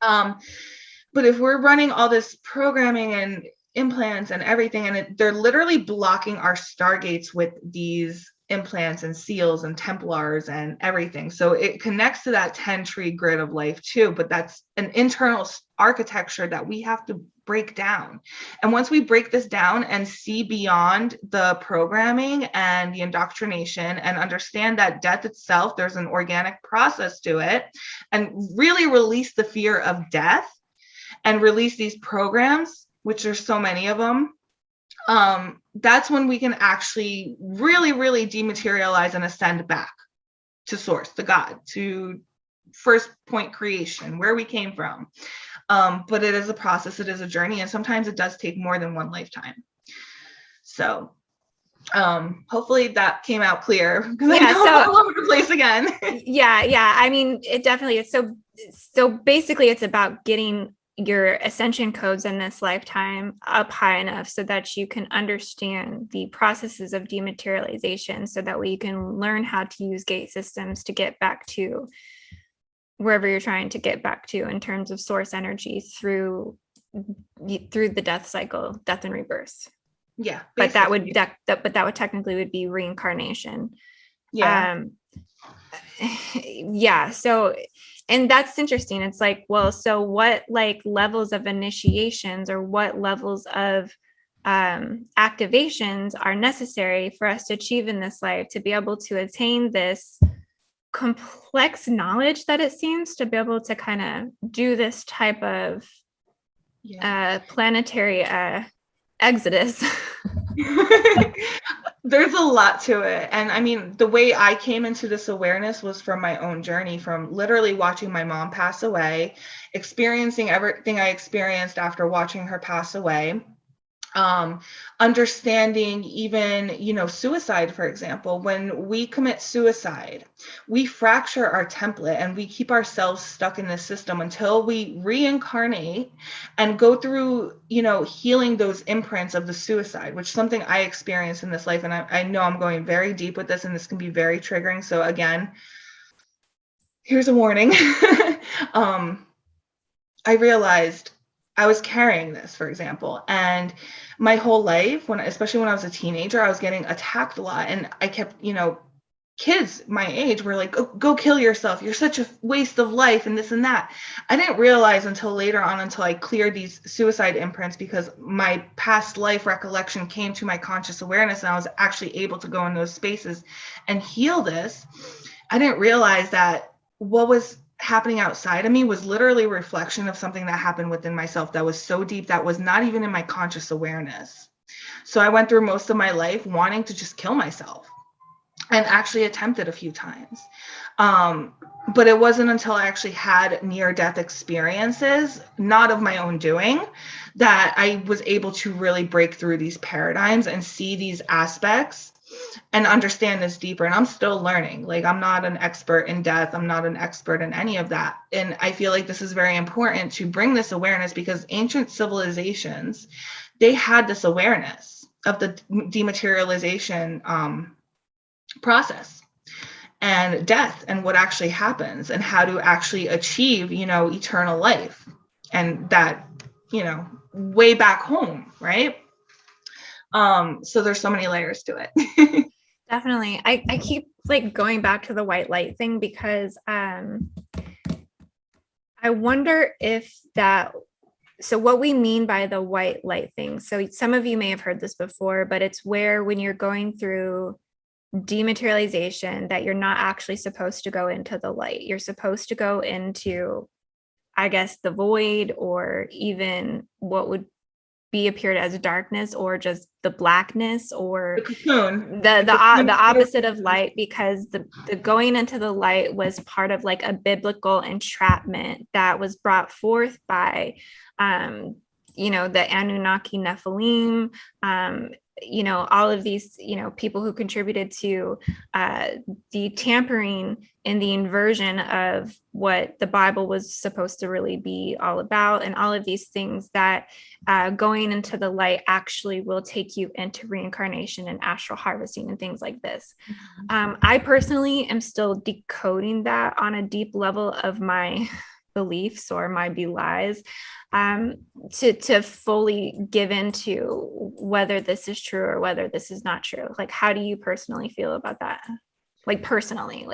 But if we're running all this programming and implants and everything, and they're literally blocking our stargates with these implants and seals and Templars and everything. So it connects to that 10 tree grid of life too, but that's an internal architecture that we have to break down. And once we break this down and see beyond the programming and the indoctrination and understand that death itself, there's an organic process to it, and really release the fear of death and release these programs, which there's so many of them, that's when we can actually really, really dematerialize and ascend back to source, to God, to first point creation, where we came from. But it is a process, it is a journey, and sometimes it does take more than one lifetime. So hopefully that came out clear, because I know I'm all over the place again. yeah. I mean, it definitely is. So basically it's about getting your ascension codes in this lifetime up high enough so that you can understand the processes of dematerialization, so that way you can learn how to use gate systems to get back to wherever you're trying to get back to in terms of source energy through the death cycle, death and rebirth. Yeah. But that would technically would be reincarnation. Yeah. Yeah. So, and that's interesting. It's like, well, so what levels of initiations or what levels of activations are necessary for us to achieve in this life to be able to attain this complex knowledge that it seems to be able to kind of do this type of planetary exodus. There's a lot to it. And I mean, the way I came into this awareness was from my own journey, from literally watching my mom pass away, experiencing everything I experienced after watching her pass away. Understanding even, suicide, for example. When we commit suicide, we fracture our template and we keep ourselves stuck in this system until we reincarnate and go through, healing those imprints of the suicide, which is something I experienced in this life. And I know I'm going very deep with this, and this can be very triggering. So again, here's a warning. I realized I was carrying this, for example, and my whole life, especially when I was a teenager, I was getting attacked a lot, and I kept, kids my age were like, go kill yourself. You're such a waste of life and this and that. I didn't realize until later on, until I cleared these suicide imprints, because my past life recollection came to my conscious awareness and I was actually able to go in those spaces and heal this. I didn't realize that what was happening outside of me was literally a reflection of something that happened within myself that was so deep that was not even in my conscious awareness. So I went through most of my life wanting to just kill myself, and actually attempted a few times. But it wasn't until I actually had near-death experiences, not of my own doing, that I was able to really break through these paradigms and see these aspects and understand this deeper. And I'm still learning. Like, I'm not an expert in death. I'm not an expert in any of that. And I feel like this is very important to bring this awareness, because ancient civilizations, they had this awareness of the dematerialization process and death and what actually happens and how to actually achieve, eternal life, and that, way back home, right? So there's so many layers to it. Definitely. I keep like going back to the white light thing, because I wonder if so what we mean by the white light thing. So some of you may have heard this before, but it's where when you're going through dematerialization, that you're not actually supposed to go into the light. You're supposed to go into, I guess, the void, or even what would be appeared as darkness, or just the blackness, or The cocoon. the opposite of light, because the going into the light was part of like a biblical entrapment that was brought forth by the Anunnaki Nephilim, all of these, people who contributed to the tampering and the inversion of what the Bible was supposed to really be all about. And all of these things that going into the light actually will take you into reincarnation and astral harvesting and things like this. I personally am still decoding that on a deep level of my beliefs or my belies, to fully give into whether this is true or whether this is not true. Like, how do you personally feel about that? Like, personally,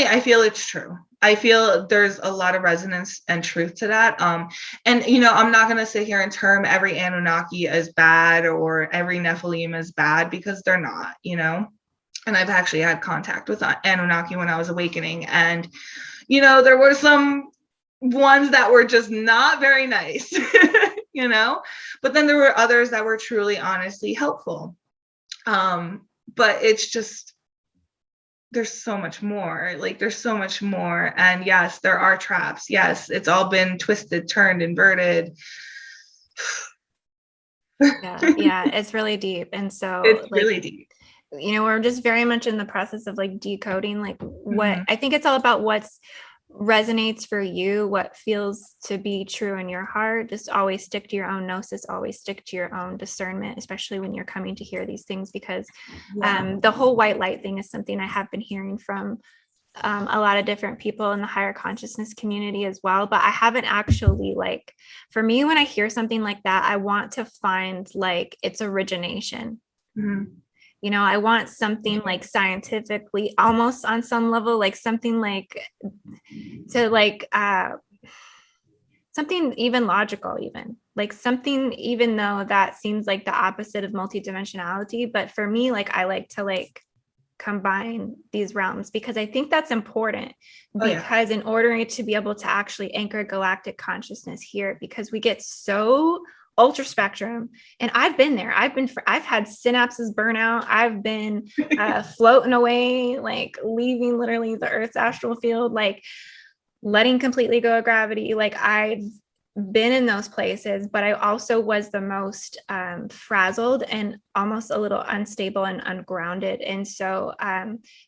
I feel it's true. I feel there's a lot of resonance and truth to that. And, I'm not going to sit here and term every Anunnaki as bad or every Nephilim as bad, because they're not, and I've actually had contact with Anunnaki when I was awakening. And, there were some ones that were just not very nice, but then there were others that were truly, honestly helpful. But it's just, there's so much more. And yes, there are traps. Yes, it's all been twisted, turned, inverted. yeah, it's really deep. And so it's really deep. We're just very much in the process of like decoding, like what I think it's all about, what's resonates for you, what feels to be true in your heart. Just always stick to your own gnosis, always stick to your own discernment, especially when you're coming to hear these things, because the whole white light thing is something I have been hearing from a lot of different people in the higher consciousness community as well. But I haven't actually, like, for me, when I hear something like that, I want to find like its origination. I want something like scientifically, almost on some level, like something like to like something even logical, even like something, even though that seems like the opposite of multidimensionality. But for me, like, I like to like combine these realms, because I think that's important, because in order to be able to actually anchor galactic consciousness here, because we get so ultra spectrum, and I've been there. I've had synapses burn out. I've been floating away, like leaving literally the Earth's astral field, like letting completely go of gravity. Like, I've been in those places, but I also was the most frazzled and almost a little unstable and ungrounded. And so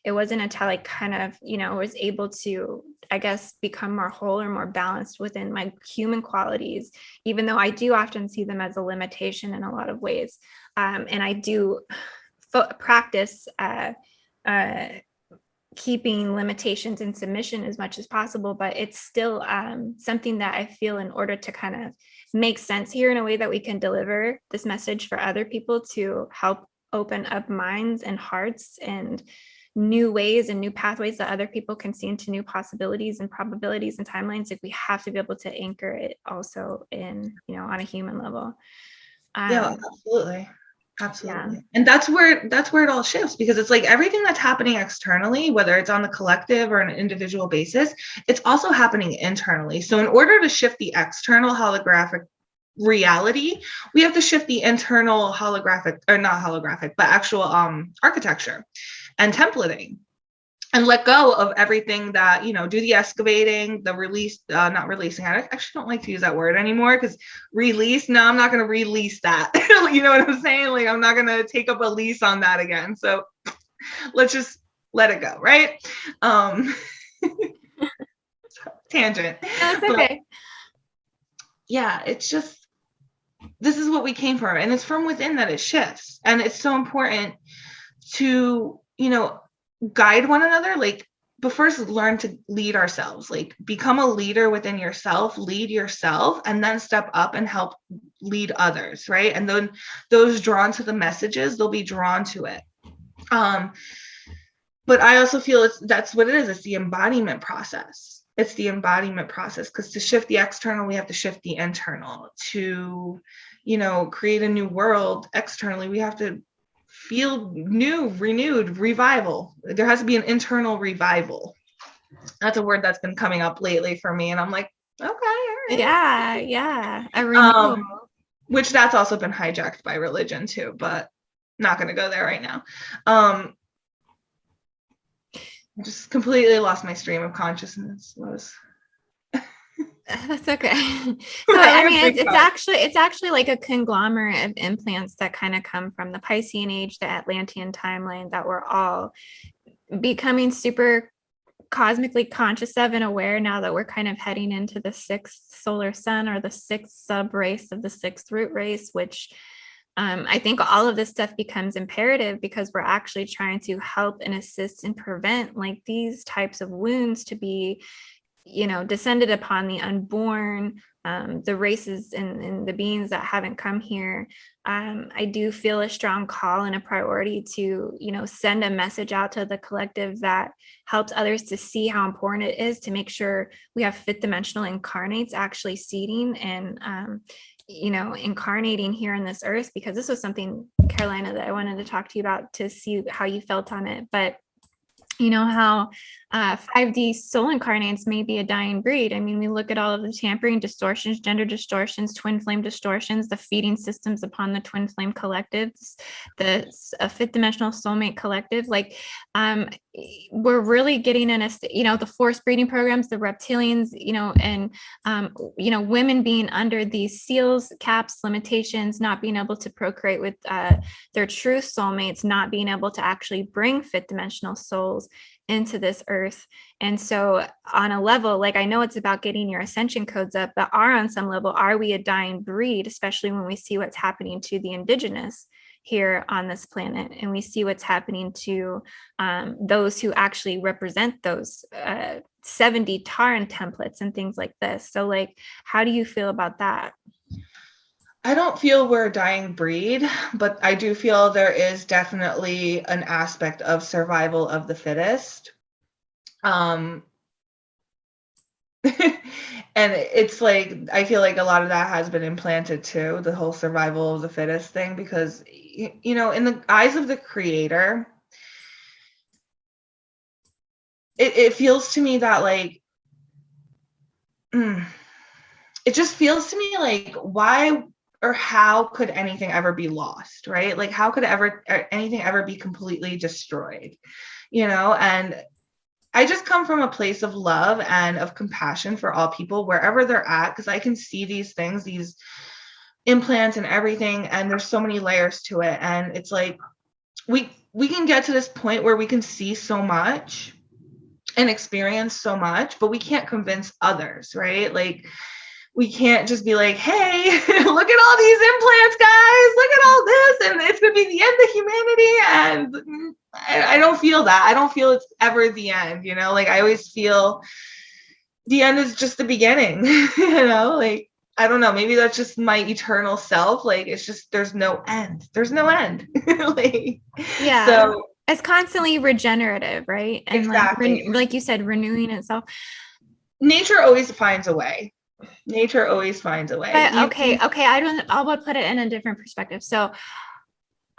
it wasn't until I kind of, was able to, I guess, become more whole or more balanced within my human qualities, even though I do often see them as a limitation in a lot of ways. And I do practice keeping limitations in submission as much as possible, but it's still something that I feel, in order to kind of make sense here in a way that we can deliver this message for other people, to help open up minds and hearts and new ways and new pathways that other people can see into new possibilities and probabilities and timelines, like we have to be able to anchor it also in, on a human level. Yeah, absolutely. Absolutely. Yeah. And that's where it all shifts, because it's like everything that's happening externally, whether it's on the collective or an individual basis, it's also happening internally. So in order to shift the external holographic reality, we have to shift the internal holographic, or not holographic, but actual architecture and templating, and let go of everything that, do the excavating, the release, not releasing. I actually don't like to use that word anymore, because release, no, I'm not going to release that. You know what I'm saying? Like, I'm not going to take up a lease on that again. So let's just let it go. Right. Tangent. No, it's okay. Yeah, it's just, this is what we came for. And it's from within that it shifts. And it's so important to, guide one another, like, but first learn to lead ourselves, like become a leader within yourself, lead yourself, and then step up and help lead others, right? And then those drawn to the messages, they'll be drawn to it. But I also feel that's what it is. It's the embodiment process. It's the embodiment process, because to shift the external, we have to shift the internal. To, create a new world externally, we have to feel new, renewed, revival. There has to be an internal revival. That's a word that's been coming up lately for me, and I'm like, okay, all right. Yeah. A renewal. Which that's also been hijacked by religion too, but not going to go there right now. I just completely lost my stream of consciousness. That's okay. So I mean, it's actually like a conglomerate of implants that kind of come from the Piscean age, the Atlantean timeline, that we're all becoming super cosmically conscious of and aware now that we're kind of heading into the 6th solar sun, or the 6th sub race of the 6th root race, which I think all of this stuff becomes imperative, because we're actually trying to help and assist and prevent like these types of wounds to be, descended upon the unborn, the races and the beings that haven't come here. I do feel a strong call and a priority to, send a message out to the collective that helps others to see how important it is to make sure we have 5th dimensional incarnates actually seeding and, incarnating here on this earth, because this was something, Carolina, that I wanted to talk to you about, to see how you felt on it. But how 5D soul incarnates may be a dying breed. I mean, we look at all of the tampering, distortions, gender distortions, twin flame distortions, the feeding systems upon the twin flame collectives, the 5th dimensional soulmate collective. Like, we're really getting in the forced breeding programs, the reptilians, and, women being under these seals, caps, limitations, not being able to procreate with their true soulmates, not being able to actually bring 5th dimensional souls into this earth. And so on a level, like, I know it's about getting your ascension codes up, but on some level, are we a dying breed, especially when we see what's happening to the indigenous here on this planet, and we see what's happening to those who actually represent those 70 Taran templates and things like this. So like, how do you feel about that? I don't feel we're a dying breed, but I do feel there is definitely an aspect of survival of the fittest. And it's like, I feel like a lot of that has been implanted too, the whole survival of the fittest thing, because, in the eyes of the creator, it feels to me that like, it just feels to me like, why or how could anything ever be lost, right? Like, how could anything ever be completely destroyed, And I just come from a place of love and of compassion for all people, wherever they're at, because I can see these things, these implants and everything, and there's so many layers to it. And it's like, we can get to this point where we can see so much and experience so much, but we can't convince others, right? Like, we can't just be like, hey, look at all these implants, guys, look at all this, and it's going to be the end of humanity. And I don't feel that. I don't feel it's ever the end, like, I always feel the end is just the beginning, like, I don't know, maybe that's just my eternal self. Like, it's just, there's no end. Like, yeah. So It's constantly regenerative, right? And Exactly. like you said, renewing itself. Nature always finds a way. Nature always finds a way. But okay, I'll put it in a different perspective. So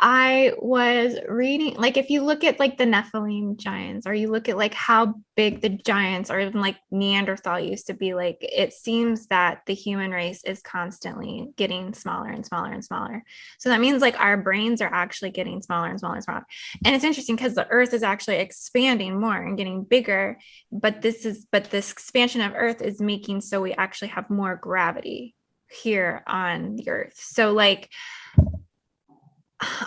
I was reading, like, if you look at like the Nephilim giants, or you look at like how big the giants, or even like Neanderthal used to be, like, it seems that the human race is constantly getting smaller and smaller and smaller. So that means like our brains are actually getting smaller and smaller and smaller. And it's interesting because the earth is actually expanding more and getting bigger, but this expansion of earth is making so we actually have more gravity here on the earth. So like,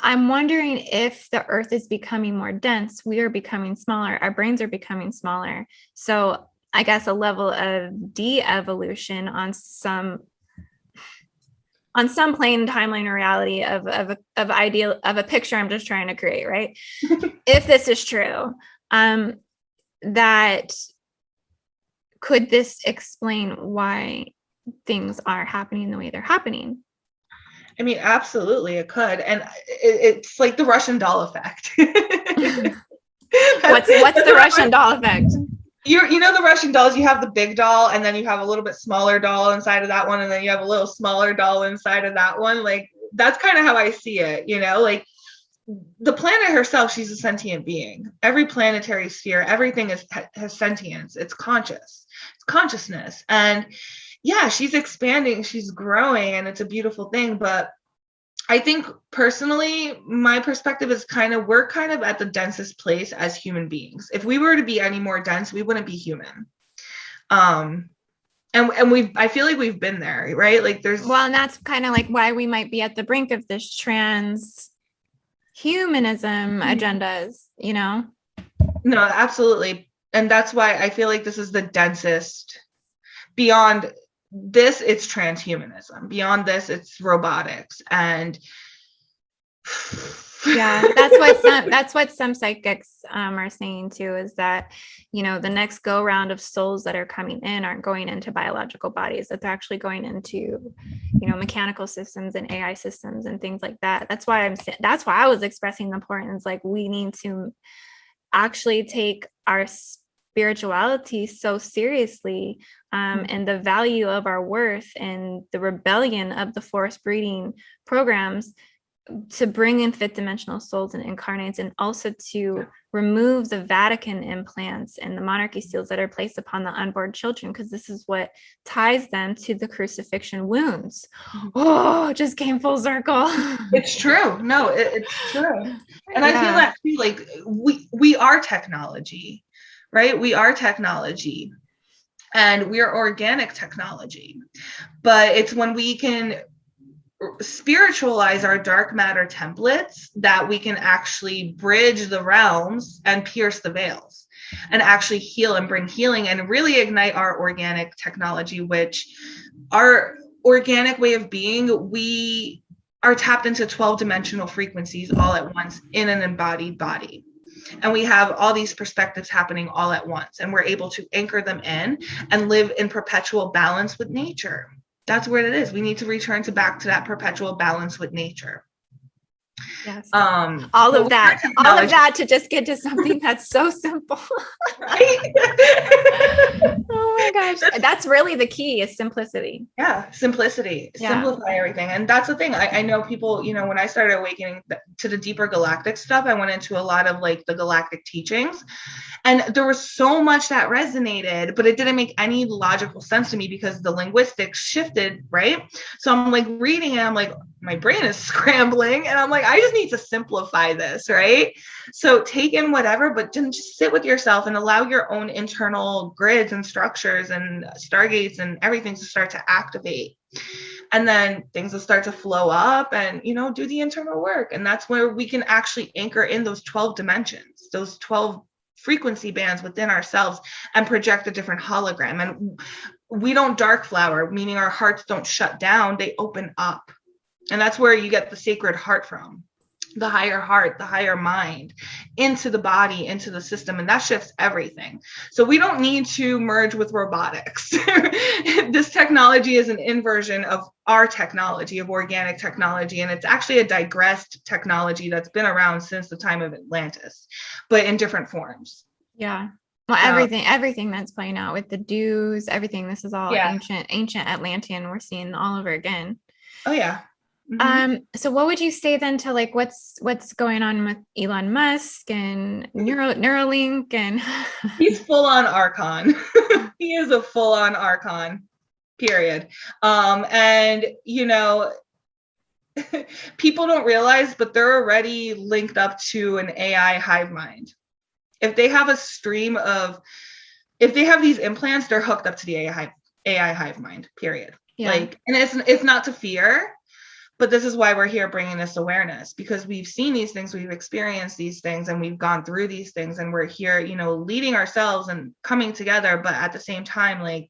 I'm wondering if the earth is becoming more dense, we are becoming smaller, our brains are becoming smaller. So I guess a level of de-evolution on some plane, timeline, or reality of ideal of a picture I'm just trying to create, right? If this is true, that could this explain why things are happening the way they're happening? I mean, absolutely, it could. And it's like the Russian doll effect. What's the Russian doll effect? You know the Russian dolls, you have the big doll, and then you have a little bit smaller doll inside of that one, and then you have a little smaller doll inside of that one. Like, that's kind of how I see it, you know? Like, the planet herself, she's a sentient being. Every planetary sphere, everything has sentience. It's conscious. It's consciousness. And yeah, she's expanding, she's growing, and it's a beautiful thing. But I think personally, my perspective is we're kind of at the densest place as human beings. If we were to be any more dense, we wouldn't be human. And I feel like we've been there, right? Like and that's kind of like why we might be at the brink of this transhumanism agendas, you know? No, absolutely. And that's why I feel like this is the densest. Beyond this, it's transhumanism. Beyond this, it's robotics. And yeah, that's what some psychics are saying too, is that, you know, the next go round of souls that are coming in aren't going into biological bodies, that they're actually going into, you know, mechanical systems and AI systems and things like that. That's why I was expressing the importance, like, we need to actually take our spirituality so seriously, and the value of our worth, and the rebellion of the forced breeding programs, to bring in fifth dimensional souls and incarnates, and also to remove the Vatican implants and the monarchy seals that are placed upon the unborn children, because this is what ties them to the crucifixion wounds. Oh, it just came full circle. It's true. No, it's true. And I feel that too, like, we are technology, right? We are technology, and we are organic technology. But it's when we can spiritualize our dark matter templates that we can actually bridge the realms and pierce the veils and actually heal and bring healing and really ignite our organic technology, which our organic way of being, we are tapped into 12-dimensional frequencies all at once in an embodied body. And we have all these perspectives happening all at once, and we're able to anchor them in and live in perpetual balance with nature. That's where it is. We need to return back to that perpetual balance with nature. Yes. All of that to just get to something that's so simple. Right? Oh my gosh. That's really the key, is simplicity. Yeah. Simplicity. Yeah. Simplify everything. And that's the thing. I know people, you know, when I started awakening to the deeper galactic stuff, I went into a lot of like the galactic teachings, and there was so much that resonated, but it didn't make any logical sense to me because the linguistics shifted, right? So I'm like reading it, I'm like, my brain is scrambling, and I'm like, I just need to simplify this, right? So take in whatever, but just sit with yourself and allow your own internal grids and structures and stargates and everything to start to activate. And then things will start to flow up, and, you know, do the internal work. And that's where we can actually anchor in those 12 dimensions, those 12 frequency bands within ourselves, and project a different hologram. And we don't dark flower, meaning our hearts don't shut down, they open up. And that's where you get the sacred heart from, the higher heart, the higher mind, into the body, into the system. And that shifts everything. So we don't need to merge with robotics. this technology is an inversion of our technology, of organic technology, and it's actually a digressed technology that's been around since the time of Atlantis, but in different forms. Yeah. Well, everything that's playing out with the dews, everything. This is all ancient Atlantean. We're seeing all over again. Oh yeah. Mm-hmm. So what would you say then to like what's going on with Elon Musk and Neuralink and he's full on Archon. He is a full on Archon, period. And you know, people don't realize, but they're already linked up to an AI hive mind. If they have a stream of, if they have these implants, they're hooked up to the AI hive mind, period. Yeah. Like, and it's not to fear, but this is why we're here bringing this awareness, because we've seen these things, we've experienced these things, and we've gone through these things, and we're here, you know, leading ourselves and coming together, but at the same time, like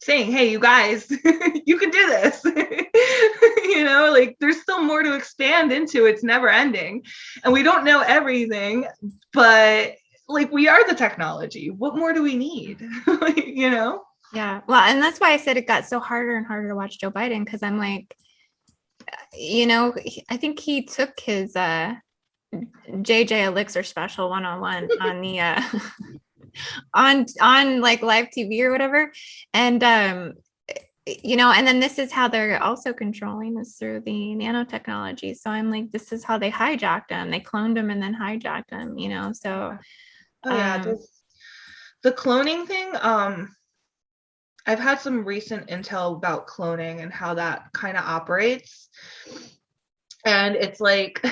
saying, hey, you guys, you can do this. You know, like there's still more to expand into. It's never ending. And we don't know everything, but like we are the technology. What more do we need? You know? Yeah. Well, and that's why I said it got so harder and harder to watch Joe Biden, because I'm like, you know, I think he took his JJ Elixir special one-on-one on the on like live TV or whatever. And you know, and then this is how they're also controlling us through the nanotechnology. So I'm like, this is how they hijacked him. They cloned him and then hijacked him, you know. So the cloning thing, I've had some recent intel about cloning and how that kind of operates. And it's like,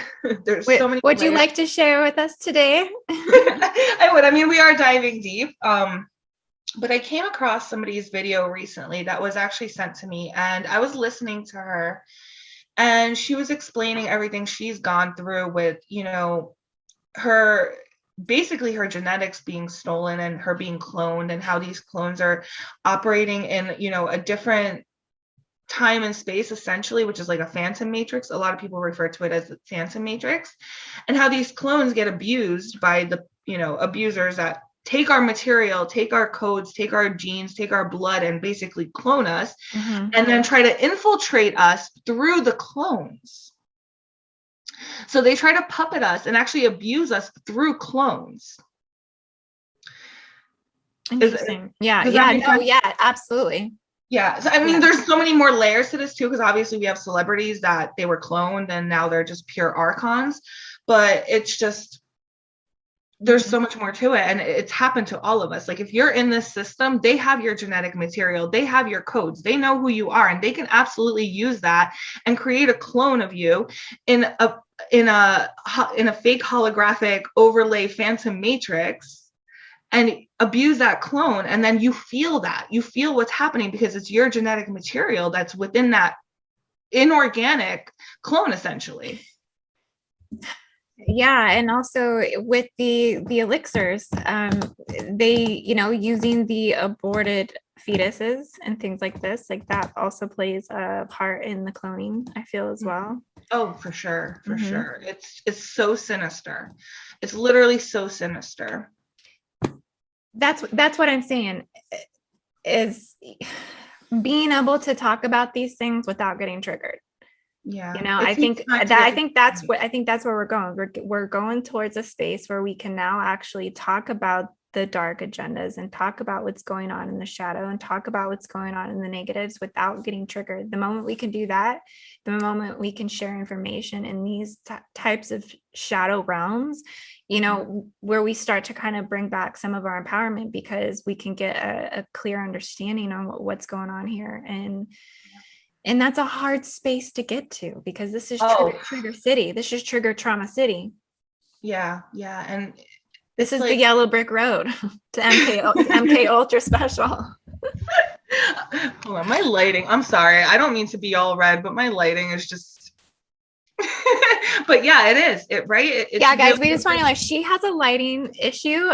there's so many. Would you like to share with us today? I would. I mean, we are diving deep. But I came across somebody's video recently that was actually sent to me, and I was listening to her, and she was explaining everything she's gone through with, you know, her genetics being stolen and her being cloned, and how these clones are operating in, you know, a different time and space, essentially, which is like a phantom matrix. A lot of people refer to it as the phantom matrix, and how these clones get abused by the, you know, abusers that take our material, take our codes, take our genes, take our blood, and basically clone us, and then try to infiltrate us through the clones. So they try to puppet us and actually abuse us through clones. Interesting. Yeah, absolutely. Yeah. So, I mean, there's so many more layers to this too, because obviously we have celebrities that they were cloned and now they're just pure archons, but it's just, there's so much more to it, and it's happened to all of us. Like if you're in this system, they have your genetic material, they have your codes, they know who you are, and they can absolutely use that and create a clone of you in a fake holographic overlay phantom matrix and abuse that clone. And then you feel what's happening because it's your genetic material that's within that inorganic clone, essentially. Yeah, and also with the elixirs, they, you know, using the aborted fetuses and things like this, like that also plays a part in the cloning, I feel, as well. Oh, for sure, for sure. It's so sinister. It's literally so sinister. That's what I'm saying, is being able to talk about these things without getting triggered. Yeah, you know, I think that's where we're going. We're going towards a space where we can now actually talk about the dark agendas and talk about what's going on in the shadow and talk about what's going on in the negatives without getting triggered. The moment we can do that, the moment we can share information in these types of shadow realms, you know, where we start to kind of bring back some of our empowerment, because we can get a clear understanding on what's going on here. And that's a hard space to get to, because this is trigger city. This is trigger trauma city. Yeah. And this is like the yellow brick road to MK Ultra special. Hold on, my lighting. I'm sorry. I don't mean to be all red, but my lighting is just. But yeah, it is. It's yeah, guys, we just want to, like, she has a lighting issue.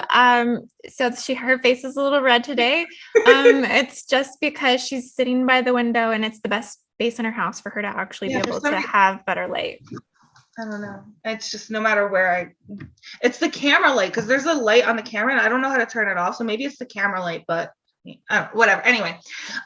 So her face is a little red today. It's just because she's sitting by the window and it's the best space in her house for her to actually be able to have better light. I don't know. It's just no matter where it's the camera light, because there's a light on the camera and I don't know how to turn it off. So maybe it's the camera light, but whatever. Anyway,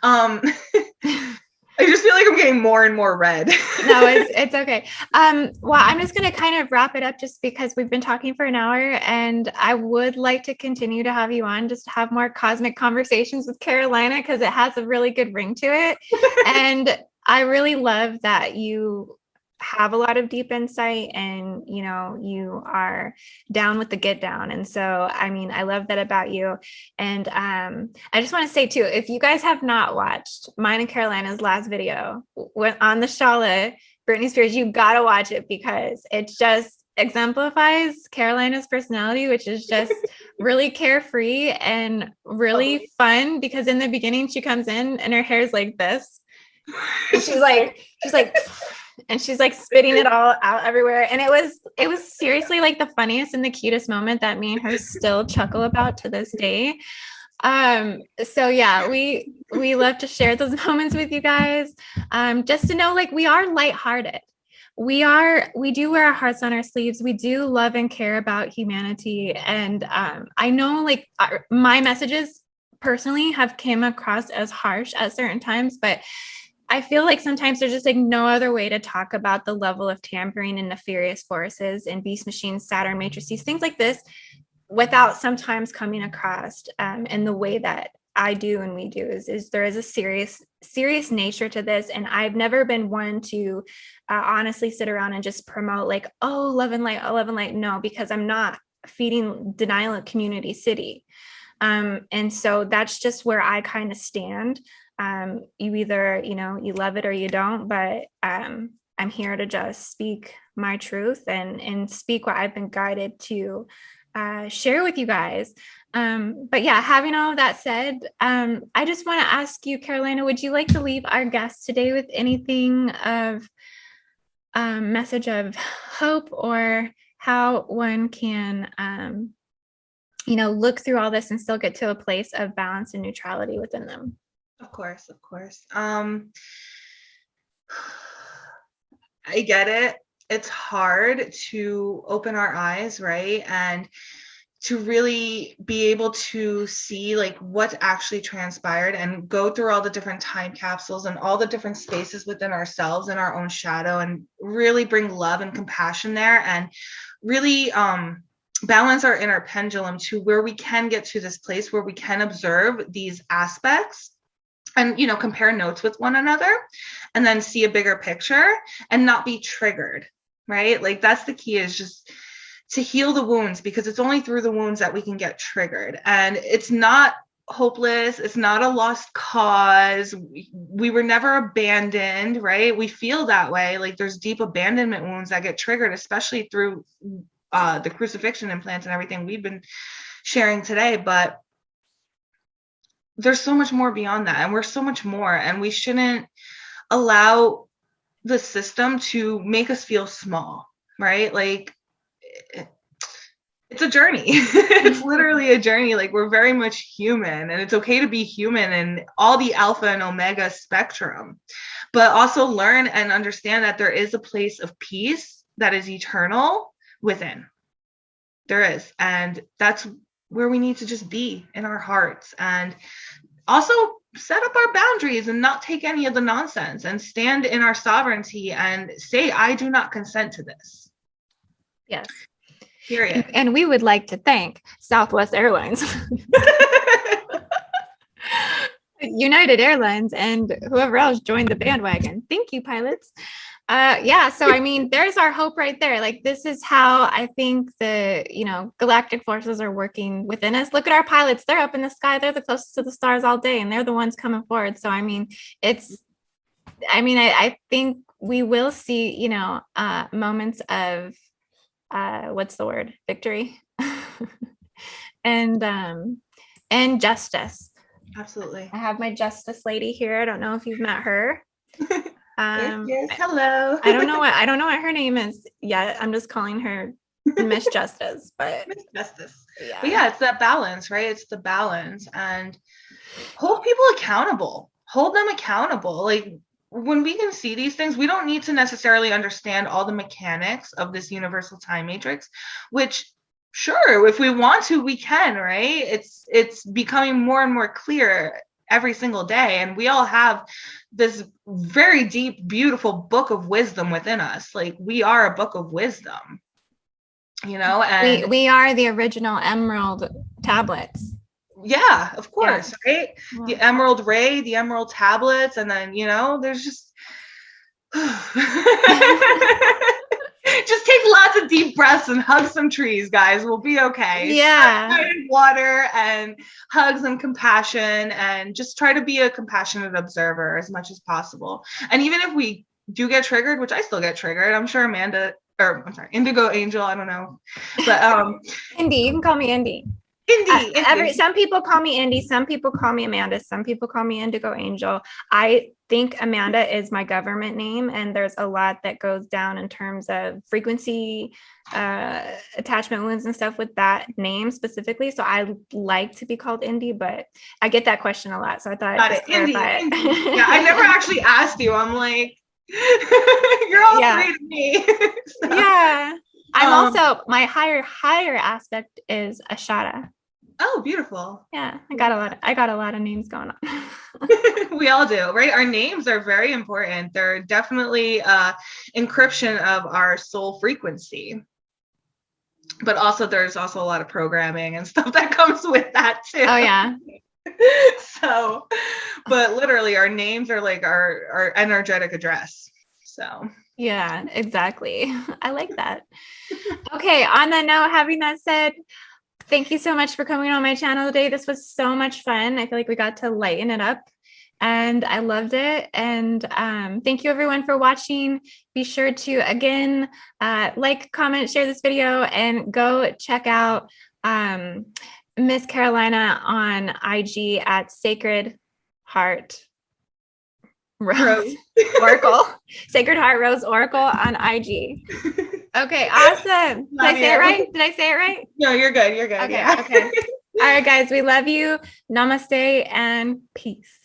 I just feel like I'm getting more and more red. No, it's okay. Well, I'm just going to kind of wrap it up just because we've been talking for an hour, and I would like to continue to have you on, just to have more cosmic conversations with Carolina, because it has a really good ring to it. And I really love that you have a lot of deep insight, and you are down with the get down. And so I mean, I love that about you. And I just want to say too, if you guys have not watched mine and Carolina's last video on the Shaula Britney Spears, you gotta watch it, because it just exemplifies Carolina's personality, which is just really carefree and really fun. Because in the beginning she comes in and her hair is like this, and she's like and she's like spitting it all out everywhere. And it was seriously like the funniest and the cutest moment that me and her still chuckle about to this day. So yeah, we love to share those moments with you guys. Just to know, like, we are lighthearted. We do wear our hearts on our sleeves. We do love and care about humanity. And I know, like, my messages personally have came across as harsh at certain times, but I feel like sometimes there's just like no other way to talk about the level of tampering and nefarious forces and beast machines, Saturn matrices, things like this, without sometimes coming across in the way that I do and we do. Is there is a serious nature to this. And I've never been one to honestly sit around and just promote like, oh, love and light, oh, love and light. No, because I'm not feeding denial of community city. And so that's just where I kind of stand. You either, you love it or you don't, but I'm here to just speak my truth and speak what I've been guided to share with you guys. But yeah, having all of that said, I just want to ask you, Carolina, would you like to leave our guests today with anything of message of hope, or how one can, look through all this and still get to a place of balance and neutrality within them? Of course. I get it. It's hard to open our eyes, right? And to really be able to see like what actually transpired and go through all the different time capsules and all the different spaces within ourselves and our own shadow, and really bring love and compassion there, and really balance our inner pendulum to where we can get to this place where we can observe these aspects and compare notes with one another, and then see a bigger picture and not be triggered, right? Like that's the key, is just to heal the wounds, because it's only through the wounds that we can get triggered. And it's not hopeless, it's not a lost cause. We were never abandoned, right? We feel that way, like there's deep abandonment wounds that get triggered, especially through the crucifixion implants and everything we've been sharing today. But there's so much more beyond that, and we're so much more, and we shouldn't allow the system to make us feel small, right? Like it's a journey. It's literally a journey. Like we're very much human, and it's okay to be human in all the alpha and omega spectrum, but also learn and understand that there is a place of peace that is eternal within. There is, and that's where we need to just be in our hearts, and also set up our boundaries and not take any of the nonsense, and stand in our sovereignty and say, I do not consent to this. Yes. Period. And we would like to thank Southwest Airlines, United Airlines, and whoever else joined the bandwagon. Thank you, pilots. So I mean, there's our hope right there. Like this is how I think the galactic forces are working within us. Look at our pilots; they're up in the sky. They're the closest to the stars all day, and they're the ones coming forward. So I mean, I think we will see moments of what's the word? Victory and justice. Absolutely. I have my justice lady here. I don't know if you've met her. Yes, hello. I don't know what her name is yet. I'm just calling her Miss Justice, but Miss Justice. Yeah. But yeah, it's that balance, right? It's the balance, and hold people accountable. Hold them accountable. Like when we can see these things, we don't need to necessarily understand all the mechanics of this universal time matrix, which Sure, if we want to, we can, right? It's becoming more and more clear every single day, and we all have this very deep, beautiful book of wisdom within us. Like, we are a book of wisdom, and we are the original emerald tablets. Yeah, of course, Yeah. right? The emerald ray, the emerald tablets, and then, there's just just take lots of deep breaths and hug some trees, guys. We'll be okay. Yeah. Water and hugs and compassion, and just try to be a compassionate observer as much as possible. And even if we do get triggered, which I still get triggered, I'm sure IndigoAngel, I don't know. But Indy, you can call me Indy. Indy. Some people call me Indy, some people call me Amanda, some people call me IndigoAngel. I think Amanda is my government name, and there's a lot that goes down in terms of frequency, attachment wounds and stuff with that name specifically. So I like to be called Indy, but I get that question a lot, so I thought I'd just clarify it. Yeah, I never actually asked you. I'm like, you're all three to me. So. Yeah. I'm also, my higher aspect is Ashada. Oh, beautiful. Yeah, I got a lot of names going on. We all do, right? Our names are very important. They're definitely encryption of our soul frequency. But also there's also a lot of programming and stuff that comes with that too. Oh yeah. So, but literally our names are like our energetic address. So yeah, exactly. I like that. Okay, on that note, having that said, thank you so much for coming on my channel today. This was so much fun. I feel like we got to lighten it up and I loved it. And thank you everyone for watching. Be sure to, again, like, comment, share this video, and go check out Miss Carolina on IG at Sacred Heart Rose Oracle. Sacred Heart Rose Oracle on IG. Okay, awesome. Did I say it right? No, you're good. You're good. Okay, yeah. Okay. All right, guys, we love you. Namaste and peace.